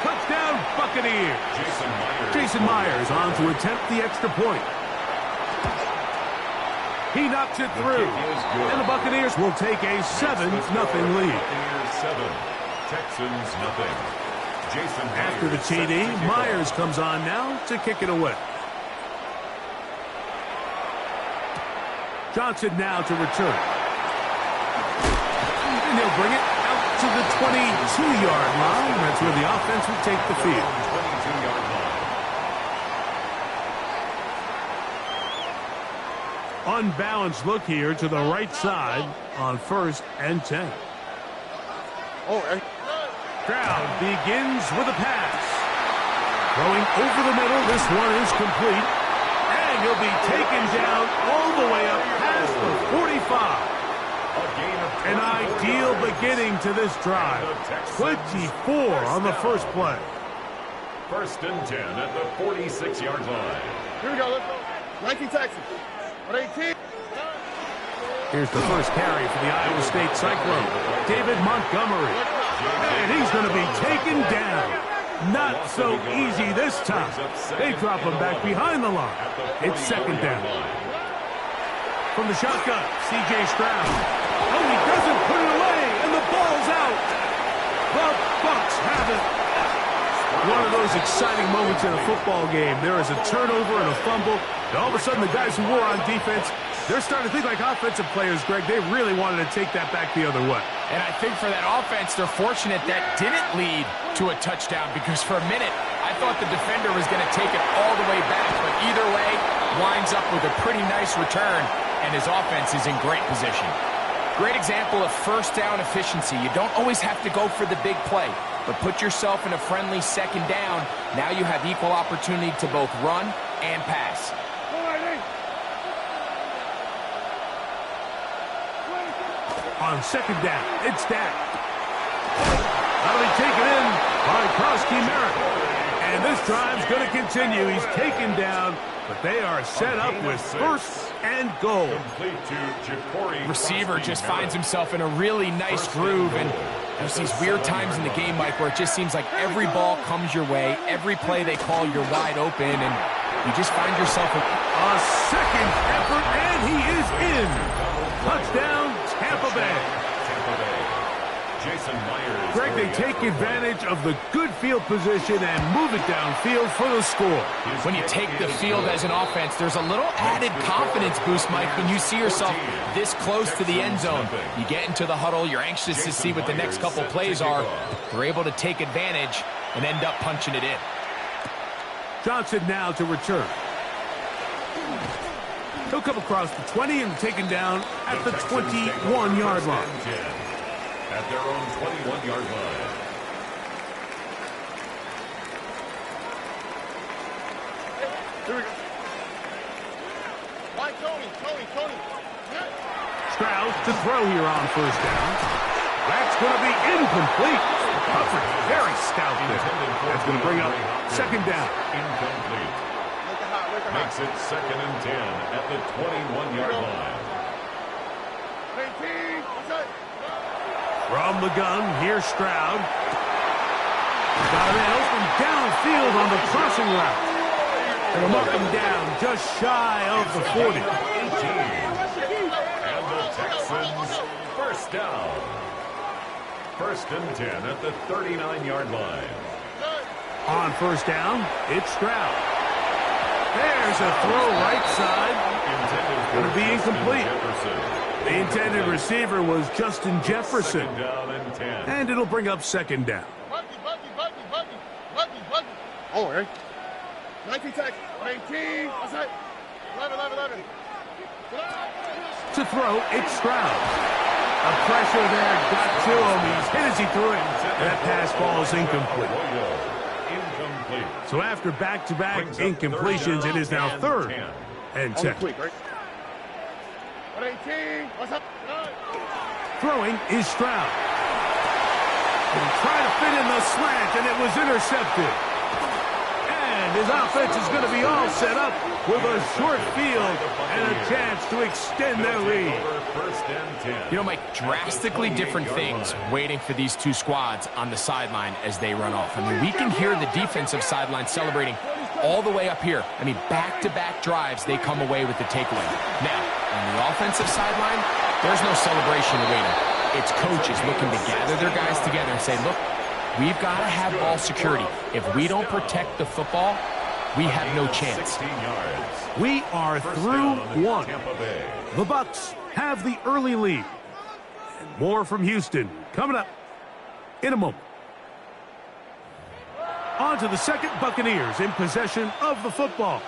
Speaker 2: Touchdown Buccaneers. Jason Myers on to attempt the extra point. He knocks it through. And the Buccaneers will take a 7-0 lead.
Speaker 3: Buccaneers 7, Texans nothing. Jason
Speaker 2: After the TD, Myers comes on now to kick it away. Johnson now to return. And he'll bring it out to the 22-yard line. That's where the offense will take the field.
Speaker 3: 22-yard line.
Speaker 2: Unbalanced look here to the right side on 1st and 10. Stroud begins with a pass. Throwing over the middle, this one is complete. And he'll be taken down all the way up past the 45. An ideal beginning to this drive. 24 on the first play.
Speaker 3: First and 10 at the 46-yard line.
Speaker 4: Here we go. Let's go. 19 Texans. 18.
Speaker 2: Here's the first carry for the Iowa State Cyclone. David Montgomery. And he's going to be taken down. Not so easy this time. They drop him back behind the line. It's second down. From the shotgun, C.J. Stroud. Oh, he doesn't put it away, and the ball's out. The Bucs have it. One of those exciting moments in a football game. There is a turnover and a fumble, and all of a sudden the guys who were on defense, they're starting to think like offensive players, Greg. They really wanted to take that back the other way.
Speaker 1: And I think for that offense, they're fortunate that didn't lead to a touchdown, because for a minute, I thought the defender was going to take it all the way back, but either way, winds up with a pretty nice return, and his offense is in great position. Great example of first down efficiency. You don't always have to go for the big play, but put yourself in a friendly second down. Now you have equal opportunity to both run and pass.
Speaker 2: On second down, it's Dak. That'll be taken in by Krosky Merritt. And this drive's going to continue. He's taken down, but they are set up with first and goal.
Speaker 1: Receiver just finds himself in a really nice groove, and there's these weird times in the game, Mike, where it just seems like every ball comes your way, every play they call, you're wide open, and you just find yourself
Speaker 2: a second effort, and he is in. Touchdown, Tampa Bay.
Speaker 3: Jason Myers.
Speaker 2: Greg, they take advantage of the good field position and move it downfield for the score.
Speaker 1: When you take the field as an offense, there's a little added confidence boost, Mike, when you see yourself this close to the end zone. You get into the huddle, you're anxious to see what the next couple plays are. They're able to take advantage and end up punching it in.
Speaker 2: Johnson now to return. He'll come across the 20 and taken down at the 21-yard line.
Speaker 3: At their own 21-yard line.
Speaker 4: Here we go. Why Tony?
Speaker 2: Stroud to throw here on first down. That's going to be incomplete. Coverage very stout there. That's going to bring up second down.
Speaker 3: Incomplete. Makes it second and 10 at the 21-yard line.
Speaker 4: 18.
Speaker 2: From the gun, here's Stroud. Got a man open downfield on the crossing route. And mark him down just shy of the 40.
Speaker 3: And the Texans first down. First and 10 at the 39-yard line.
Speaker 2: On first down, it's Stroud. There's a throw right side. Going to be incomplete. The intended receiver was Justin Jefferson. And it'll bring up second down.
Speaker 4: Oh, Eric. 19 Texans. 18. What's that? 11.
Speaker 2: To throw, it's Stroud. A pressure there got to him. He's hit as he threw it. That pass falls incomplete. So after back-to-back incompletions, it is now third and 10.
Speaker 4: 118. What's up?
Speaker 2: Throwing is Stroud. And he tried to fit in the slant, and it was intercepted. And his offense is going to be all set up with a short field and a chance to extend their lead.
Speaker 1: You know, Mike, drastically different things waiting for these two squads on the sideline as they run off. I mean, we can hear the defensive sideline celebrating all the way up here. I mean, back-to-back drives, they come away with the takeaway. Now, on the offensive sideline, there's no celebration awaiting. It's coaches looking to gather their guys together and say, look, we've got to have ball security. If we don't protect the football, we have no chance.
Speaker 2: We are through one. The Bucs have the early lead. And more from Houston coming up in a moment. On to the second, Buccaneers in possession of the football,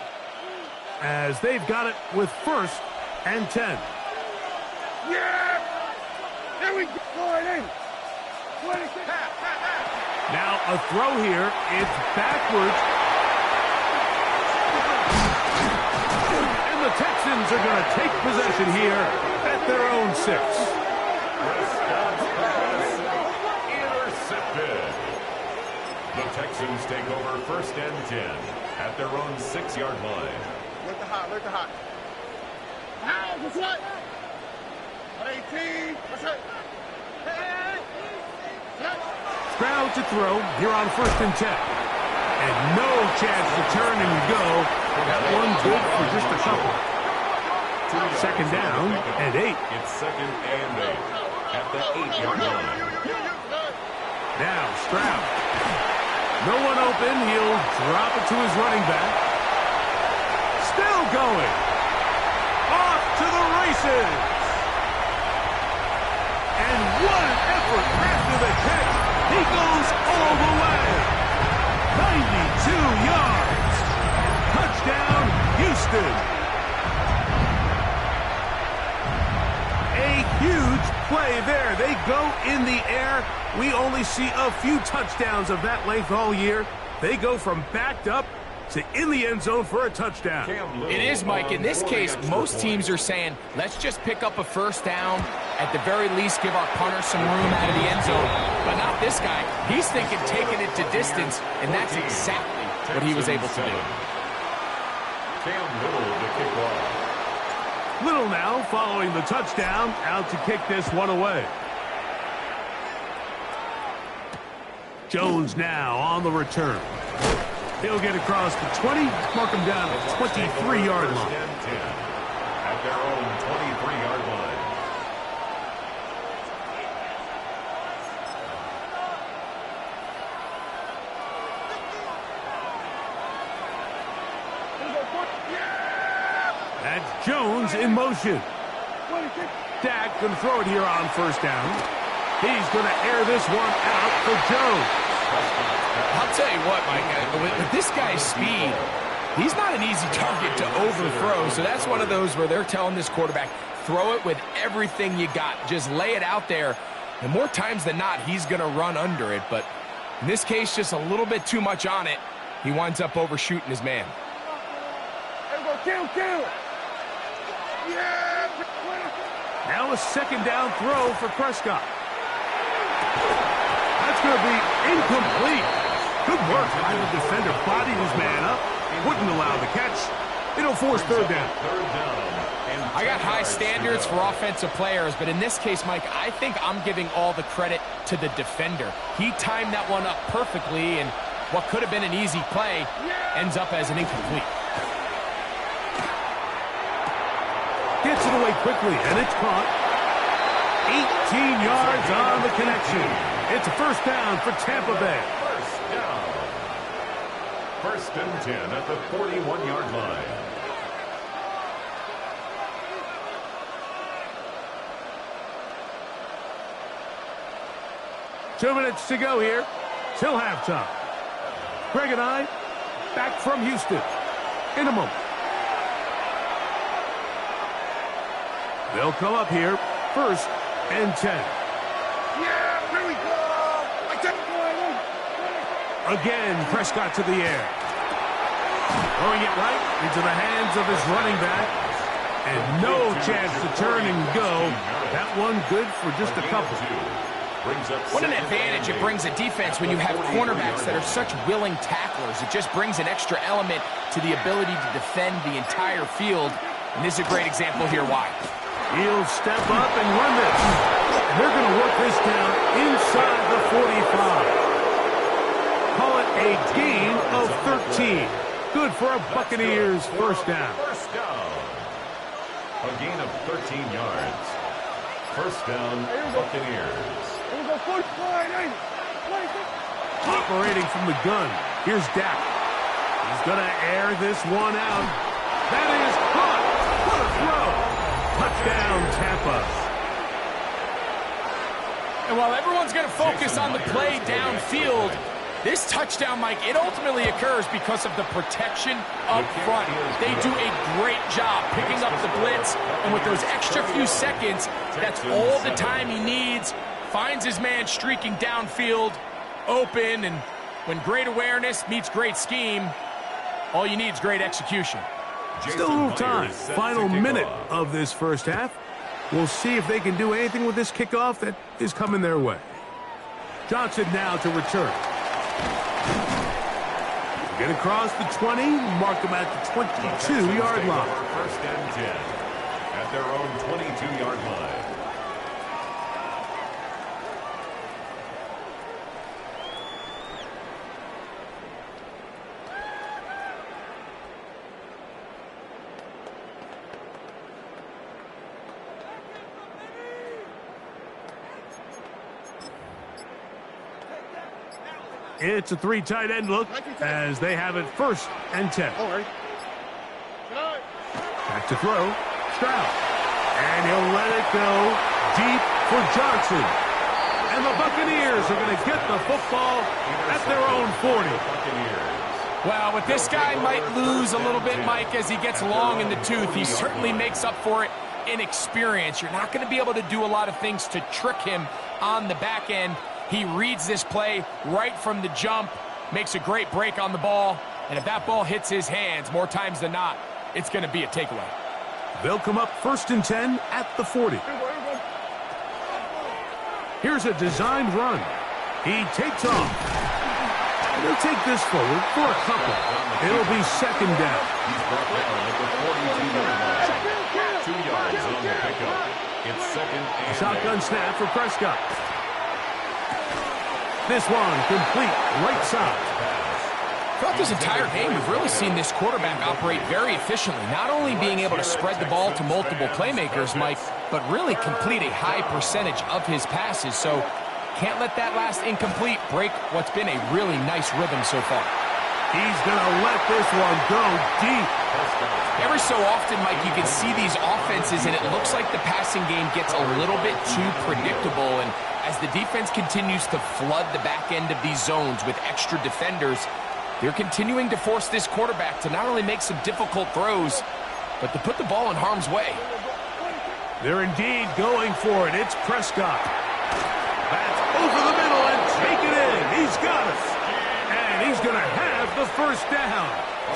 Speaker 2: as they've got it with 1st and 10.
Speaker 4: Yeah! There we go.
Speaker 2: Now a throw here. It's backwards. And the Texans are going to take possession here at their own 6.
Speaker 3: Intercepted. The Texans take over 1st and 10 at their own 6-yard line.
Speaker 4: Look the hot, look the hot. How? What's what? 118. What's up?
Speaker 2: Stroud to throw here on 1st and 10. And no chance to turn and go. That one good for just a couple. 2nd down and 8.
Speaker 3: It's 2nd and 8 at the 8-yard line.
Speaker 2: Now Stroud. No one open. He'll drop it to his running back. Still going. Off to the races. And what an effort after the catch. He goes all the way. 92 yards. Touchdown, Houston. A huge play there. They go in the air. We only see a few touchdowns of that length all year. They go from backed up to in the end zone for a touchdown.
Speaker 1: It is, Mike. In this case, most teams are saying, let's just pick up a 1st down. At the very least, give our punter some room out of the end zone. But not this guy. He's thinking taking it to distance, and that's exactly what he was able to do.
Speaker 3: Cam Little to kick off.
Speaker 2: Little now following the touchdown, out to kick this one away. Jones now on the return. He'll get across the 20, mark him down at 23-yard line.
Speaker 3: At their own 23-yard line.
Speaker 2: That's Jones in motion. Dak going to throw it here on 1st down. He's going to air this one out for Jones.
Speaker 1: I'll tell you what, Mike, with this guy's speed, he's not an easy target to overthrow. So that's one of those where they're telling this quarterback, throw it with everything you got. Just lay it out there. And more times than not, he's going to run under it. But in this case, just a little bit too much on it. He winds up overshooting his man.
Speaker 4: Kill. Yeah.
Speaker 2: Now a 2nd down throw for Prescott. That's going to be incomplete. Good work by the defender. Bodied his man up. Wouldn't allow the catch. It'll force 3rd down.
Speaker 1: I got high standards for offensive players, but in this case, Mike, I think I'm giving all the credit to the defender. He timed that one up perfectly, and what could have been an easy play ends up as an incomplete.
Speaker 2: Gets it away quickly, and it's caught. 18 yards on the connection. It's a 1st down for Tampa Bay.
Speaker 3: 1st and 10 at the 41-yard line.
Speaker 2: Two minutes to go here till halftime. Greg and I back from Houston in a moment. They'll come up here 1st and 10.
Speaker 4: Yeah, here we go.
Speaker 2: Again, Prescott to the air. Throwing it right into the hands of his running back. And no chance to turn and go. That one good for just a couple.
Speaker 1: What an advantage it brings a defense when you have cornerbacks that are such willing tacklers. It just brings an extra element to the ability to defend the entire field. And this is a great example here why.
Speaker 2: He'll step up and run this. And they're going to work this down inside the 45. Call it a gain of 13. Good for a Buccaneers first down.
Speaker 3: First down. A gain of 13 yards. First down, Buccaneers.
Speaker 2: Operating from the gun. Here's Dak. He's going to air this one out. That is caught. What a throw. Touchdown, Tampa.
Speaker 1: And while everyone's going to focus on the play downfield, this touchdown, Mike, it ultimately occurs because of the protection up front. They do a great job picking up the blitz, and with those extra few seconds, that's all the time he needs. Finds his man streaking downfield, open, and when great awareness meets great scheme, all you need is great execution.
Speaker 2: Still a little time. Final minute of this first half. We'll see if they can do anything with this kickoff that is coming their way. Johnson now to return. Get across the 20, mark them at the 22-yard line.
Speaker 3: First and 10 at their own 22-yard line.
Speaker 2: It's a three tight end look as they have it first and 10. Back to throw. Stroud. And he'll let it go deep for Johnson. And the Buccaneers are going to get the football at their own 40.
Speaker 1: Well, with this guy might lose a little bit, Mike, as he gets long in the tooth. He certainly makes up for it in experience. You're not going to be able to do a lot of things to trick him on the back end. He reads this play right from the jump, makes a great break on the ball, and if that ball hits his hands more times than not, it's going to be a takeaway.
Speaker 2: They'll come up first and 10 at the 40. Here's a designed run. He takes off. They'll take this forward for a couple. It'll be second down.
Speaker 3: He's brought down at the 42-yard line. 2 yards on the pickup. It's second and
Speaker 2: Shotgun snap for Prescott. This one complete right side.
Speaker 1: Throughout this entire game, we've really seen this quarterback operate very efficiently, not only being able to spread the ball to multiple playmakers, Mike, but really complete a high percentage of his passes. So can't let that last incomplete break what's been a really nice rhythm so far.
Speaker 2: He's going to let this one go deep.
Speaker 1: Every so often, Mike, you can see these offenses, and it looks like the passing game gets a little bit too predictable. And as the defense continues to flood the back end of these zones with extra defenders, they're continuing to force this quarterback to not only make some difficult throws, but to put the ball in harm's way.
Speaker 2: They're indeed going for it. It's Prescott. That's over the middle and take it in. He's got it. And he's going to have the first down.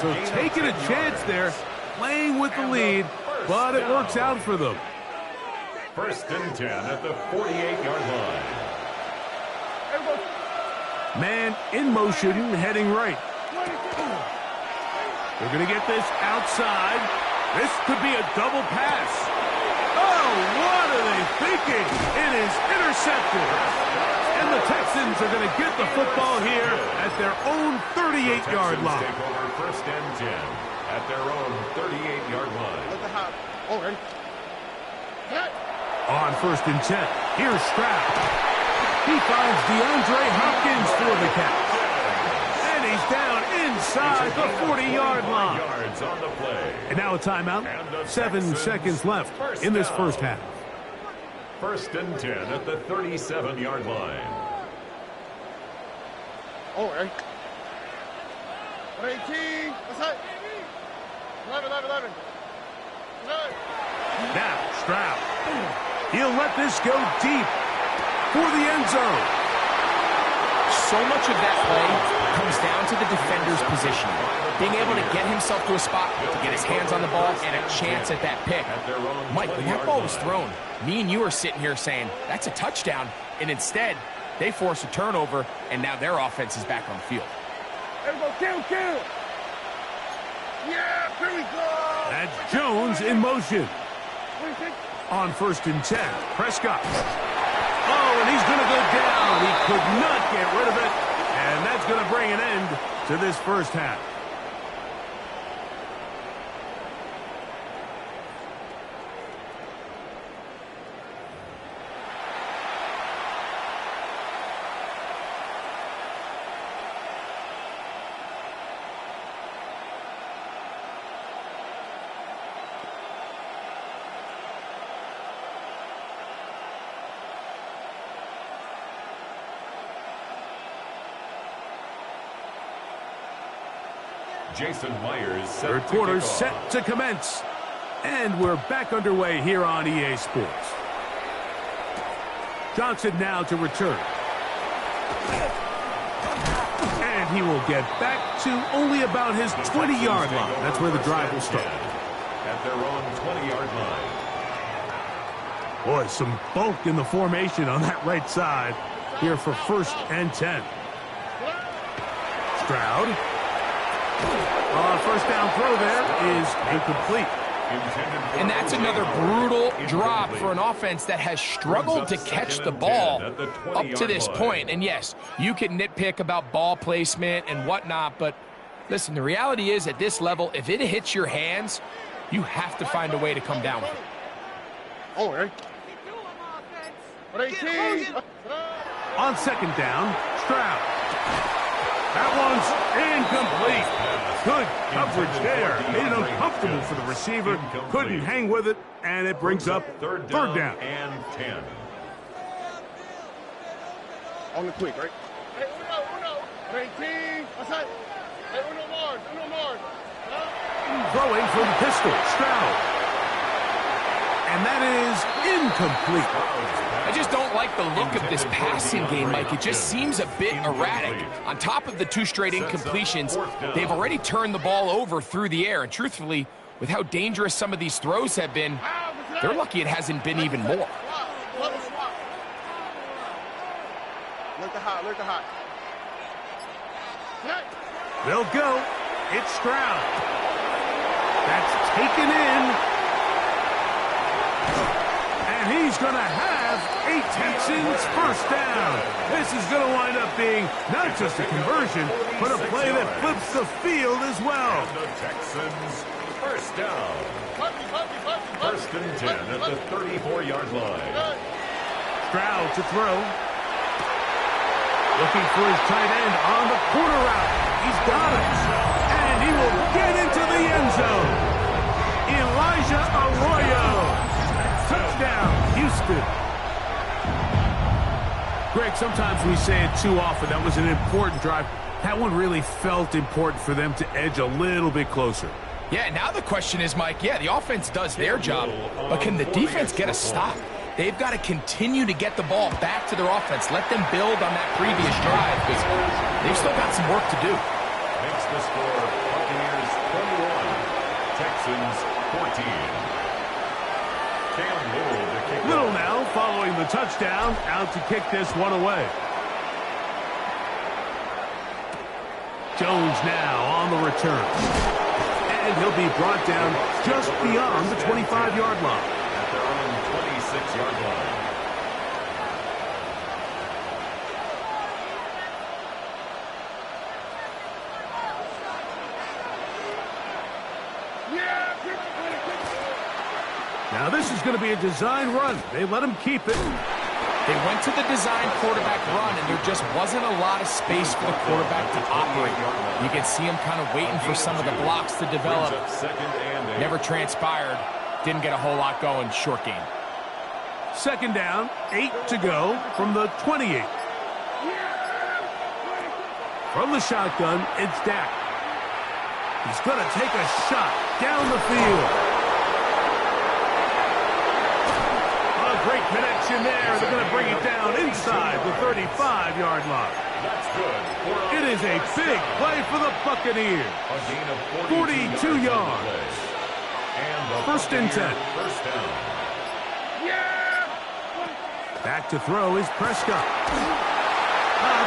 Speaker 2: So taking a chance there, playing with the lead, but it works out for them.
Speaker 3: First and 10 at the 48-yard line.
Speaker 2: Man in motion, heading right. They're going to get this outside. This could be a double pass. Oh, what are they thinking? It is intercepted. And the Texans are going to get the football here at their own 38-yard line.
Speaker 3: Take over first and 10 at their own 38-yard line.
Speaker 2: On first and 10, here's Stroud. He finds DeAndre Hopkins for the catch. And he's down inside the 40-yard line.
Speaker 3: Yards on the play.
Speaker 2: And now a timeout. 7 seconds left in this first half.
Speaker 3: First and 10 at the 37-yard line.
Speaker 4: 18. That's it. 11.
Speaker 2: Now, Stroud. He'll let this go deep for the end zone.
Speaker 1: So much of that play comes down to the defender's position. Being able to get himself to a spot, to get his hands on the ball, and a chance at that pick. Mike, when that ball was thrown, me and you are sitting here saying, that's a touchdown, and instead, they force a turnover, and now their offense is back on the field.
Speaker 4: There we go, kill. Yeah, here we go.
Speaker 2: That's Jones in motion. On 1st and 10, Prescott. Oh, and he's going to go down. He could not get rid of it, and that's going to bring an end to this first half.
Speaker 3: Jason Myers set
Speaker 2: Third quarter set to commence. And we're back underway here on EA Sports. Johnson now to return. And he will get back to only about his 20-yard line. That's where the drive will start.
Speaker 3: At their own 20-yard line.
Speaker 2: Boy, some bulk in the formation on that right side here for 1st and 10. Stroud. First down throw there is incomplete.
Speaker 1: And that's another brutal drop for an offense that has struggled to catch the ball up to this point. And yes, you can nitpick about ball placement and whatnot, but listen, the reality is at this level, if it hits your hands, you have to find a way to come down with it.
Speaker 4: Oh, hey. 18.
Speaker 2: On 2nd down, Stroud. That one's incomplete. Good coverage there. Made it uncomfortable for the receiver. Couldn't hang with it, and it brings up third down.
Speaker 3: And 10.
Speaker 4: On the quick, right? Hey, uno. 18. Outside. Hey, uno more.
Speaker 2: Throwing from the pistol, Stroud. And that is incomplete.
Speaker 1: I just don't like the look of this passing game, Mike. It just seems a bit erratic. On top of the 2 straight incompletions, they've already turned the ball over through the air. And truthfully, with how dangerous some of these throws have been, they're lucky it hasn't been even more.
Speaker 4: Look the hot.
Speaker 2: They'll go. It's Stroud. That's taken in. And he's going to have a Texans first down. This is going to wind up being not just a conversion, but a play that flips the field as well.
Speaker 3: And the Texans first down. 1st and 10 at the 34-yard line.
Speaker 2: Stroud to throw. Looking for his tight end on the corner route. He's got it. And he will get into the end zone. Elijah Arroyo. Touchdown, Houston. Greg, sometimes we say it too often. That was an important drive. That one really felt important for them to edge a little bit closer.
Speaker 1: Yeah, now the question is, Mike, yeah, the offense does their job, but can the defense get a stop? They've got to continue to get the ball back to their offense. Let them build on that previous drive because they've still got some work to do.
Speaker 3: Makes the score Buccaneers 21, Texans 14.
Speaker 2: Little now following the touchdown, out to kick this one away. Jones now on the return. And he'll be brought down just beyond the 25-yard line.
Speaker 3: At their own 26-yard line.
Speaker 2: Now this is going to be a design run. They let him keep it.
Speaker 1: They went to the design quarterback run, and there just wasn't a lot of space for the quarterback to operate. You can see him kind of waiting for some of the blocks to develop. Never transpired. Didn't get a whole lot going. Short game.
Speaker 2: 2nd down, 8 to go from the 28. From the shotgun, it's Dak. He's going to take a shot down the field. Great connection there. They're going to bring it down inside the 35-yard line.
Speaker 3: That's good.
Speaker 2: It is a big play for the Buccaneers.
Speaker 3: A gain of
Speaker 2: 42 yards.
Speaker 3: And the
Speaker 2: First and 10.
Speaker 3: First down.
Speaker 2: Back to throw is Prescott.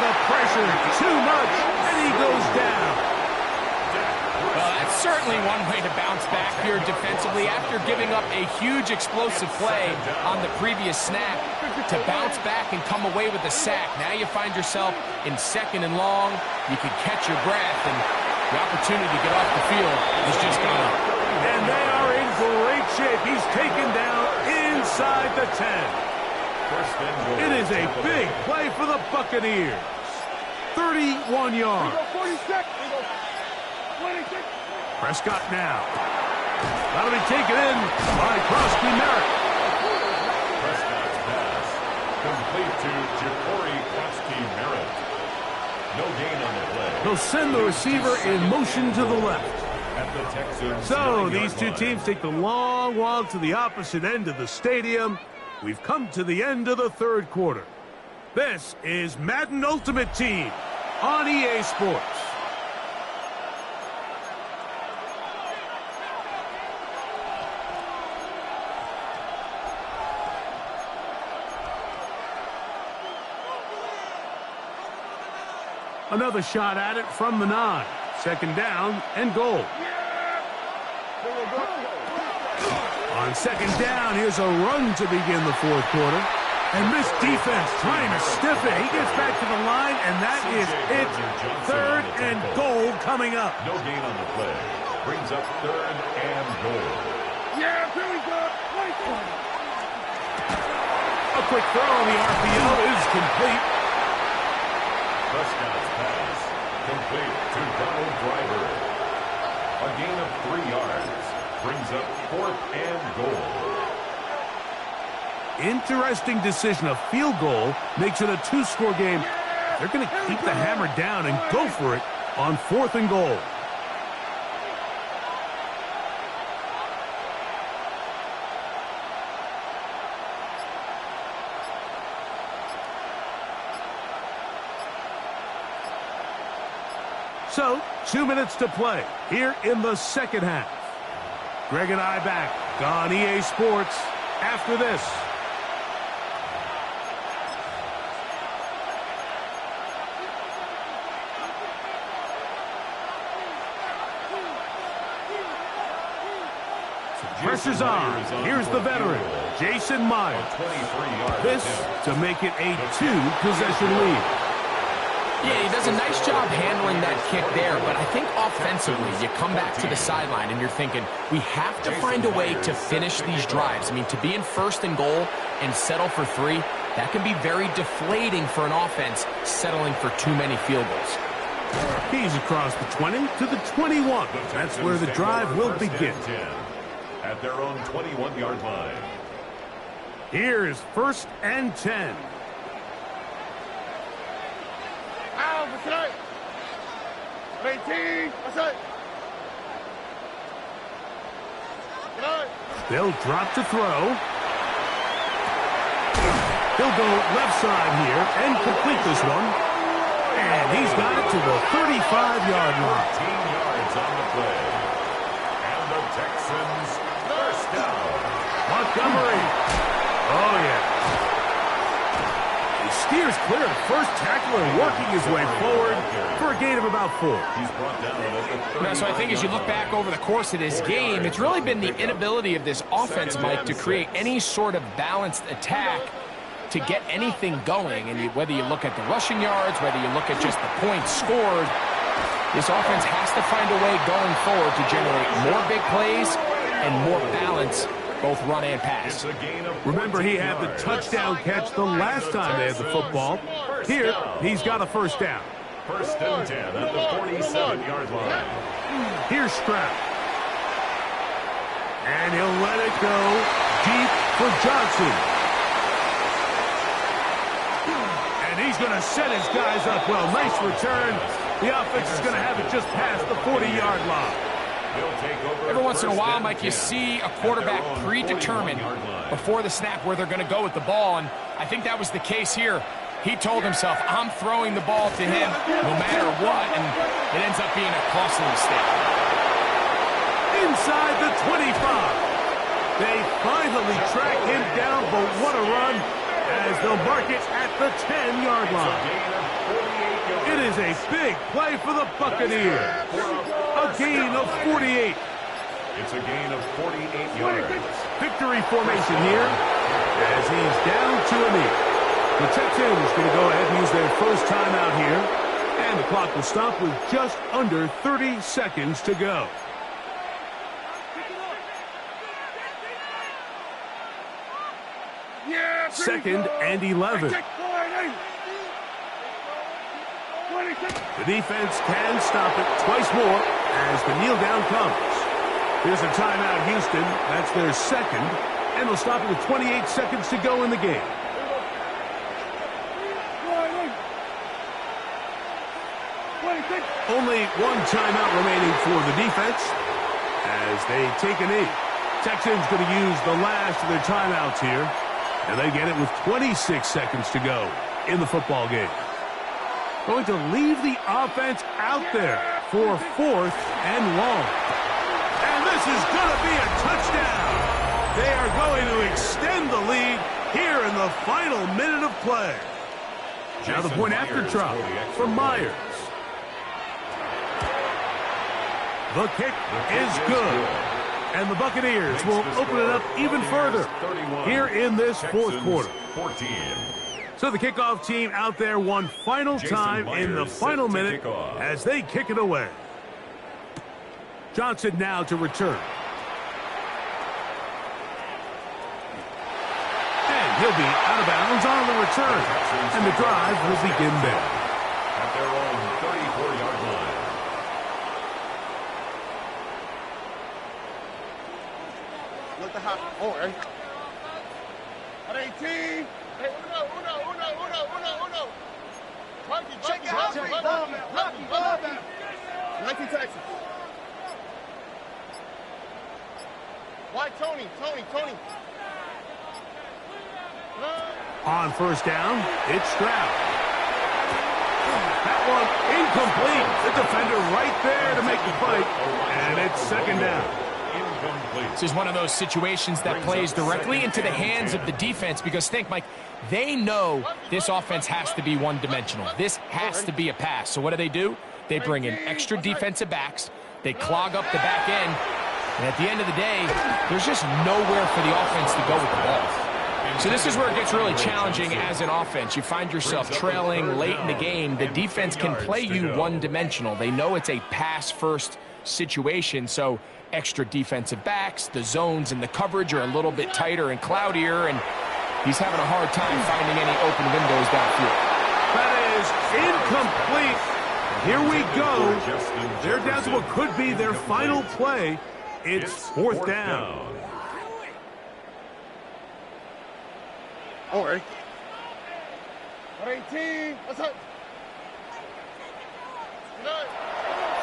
Speaker 2: The pressure, too much, and he goes down.
Speaker 1: Well, that's certainly one way to bounce back here defensively after giving up a huge explosive play on the previous snap. To bounce back and come away with a sack. Now you find yourself in 2nd and long. You can catch your breath, and the opportunity to get off the field is just gone.
Speaker 2: And they are in great shape. He's taken down inside the 10. It is a big play for the Buccaneers. 31 yards. Prescott now. That'll be taken in by Krusty Merritt.
Speaker 3: Prescott's pass complete to Ja'Cory Krusty Merritt. No gain on the play.
Speaker 2: They'll send the receiver in motion to the left.
Speaker 3: At the Texans.
Speaker 2: So these two teams take the long walk to the opposite end of the stadium. We've come to the end of the 3rd quarter. This is Madden Ultimate Team on EA Sports. Another shot at it from the 9. 2nd down and goal. On 2nd down, here's a run to begin the 4th quarter. And this defense trying to stiff it. He gets back to the line, and that is it. 3rd and goal coming up.
Speaker 3: No gain on the play. Brings up 3rd and goal.
Speaker 4: Here we go.
Speaker 2: A quick throw on the RPO is complete.
Speaker 3: Prescott's pass complete to Donald Driver. A gain of 3 yards. Brings up 4th and goal.
Speaker 2: Interesting decision. A field goal makes it a 2-score game. They're going to keep the hammer down and go for it on 4th and goal. So, 2 minutes to play here in the 2nd half. Greg and I back on EA Sports after this. Pressure's on. Here's the veteran, Jason Myers. This to make it a 2-possession lead.
Speaker 1: Yeah, he does a nice job handling that kick there, but I think offensively, you come back to the sideline and you're thinking, we have to find a way to finish these drives. I mean, to be in 1st and goal and settle for 3, that can be very deflating for an offense settling for too many field goals.
Speaker 2: He's across the 20 to the 21. That's where the drive will begin.
Speaker 3: At their own 21-yard line.
Speaker 2: Here is 1st and 10. They'll drop to throw. He'll go left side here and complete this one. And he's got it to the 35-yard line.
Speaker 3: 14 yards on the play. And the Texans first down.
Speaker 2: Montgomery. Oh, yeah. He steers clear of first tackler, working his way forward for a gain of about 4.
Speaker 3: He's brought down
Speaker 1: So I think as you look back over the course of this game, it's really been the inability of this offense, Mike, to create any sort of balanced attack to get anything going. And whether you look at the rushing yards, whether you look at just the points scored, this offense has to find a way going forward to generate more big plays and more balance, both run and pass.
Speaker 2: Remember, he had the touchdown catch the last time they had the football. Here, he's got a first down.
Speaker 3: 1st and 10 at the 47-yard line.
Speaker 2: Here's Stroud. And he'll let it go deep for Johnson. And he's going to set his guys up well. Nice return. The offense is going to have it just past the 40-yard line.
Speaker 1: Every once in a while, Mike, you see a quarterback predetermined before the snap where they're going to go with the ball, and I think that was the case here. He told himself, I'm throwing the ball to him no matter what, and it ends up being a costly mistake.
Speaker 2: Inside the 25. They finally track him down, but what a run, as they'll mark it at the 10-yard line. It is a big play for the Buccaneers. A gain of 48.
Speaker 3: It's a gain of 48 yards.
Speaker 2: Victory formation here as he's down to a knee. The Texans going to go ahead and use their first timeout here. And the clock will stop with just under 30 seconds to go. Second and 11. The defense can stop it twice more as the kneel down comes. Here's a timeout, Houston. That's their second. And they'll stop it with 28 seconds to go in the game. Only one timeout remaining for the defense as they take a knee. Texans going to use the last of their timeouts here. And they get it with 26 seconds to go in the football game. Going to leave the offense out there for 4th and long. And this is going to be a touchdown. They are going to extend the lead here in the final minute of play. Now the point after try from Myers. The kick is good. And the Buccaneers will open it up even further here in this fourth quarter. So the kickoff team out there one final time in the final minute as they kick it away. Johnson now to return. And he'll be out of bounds on the return. And the drive will begin there.
Speaker 3: At their own 34-yard line.
Speaker 4: Look the hot. Oh, hey. At 18. Hey, uno. Check it out. Lucky. 19 Texas. Why, Tony?
Speaker 2: On first down, it's Stroud. That one incomplete. The defender right there to make the fight. And it's second down.
Speaker 1: This is one of those situations that plays directly into the hands of the defense because think, Mike, they know this offense has to be one-dimensional. This has to be a pass. So what do? They bring in extra defensive backs. They clog up the back end. And at the end of the day, there's just nowhere for the offense to go with the ball. So this is where it gets really challenging as an offense. You find yourself trailing late in the game. The defense can play you one-dimensional. They know it's a pass-first situation, so extra defensive backs, the zones and the coverage are a little bit tighter and cloudier, and he's having a hard time finding any open windows downfield.
Speaker 2: That is incomplete. Here we go. They're down to what could be their final play. It's fourth down.
Speaker 4: Oh, hey. At 18. What's up?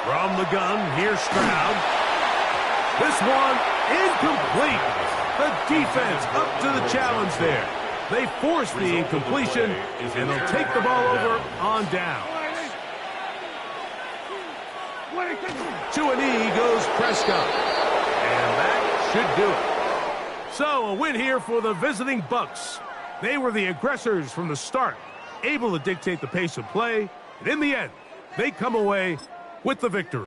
Speaker 2: From the gun, here's Stroud. This one incomplete. The defense up to the challenge there. They force the incompletion, and they'll take the ball over on down. To a knee goes Prescott. And that should do it. So a win here for the visiting Bucs. They were the aggressors from the start, able to dictate the pace of play. And in the end, they come away with the victory.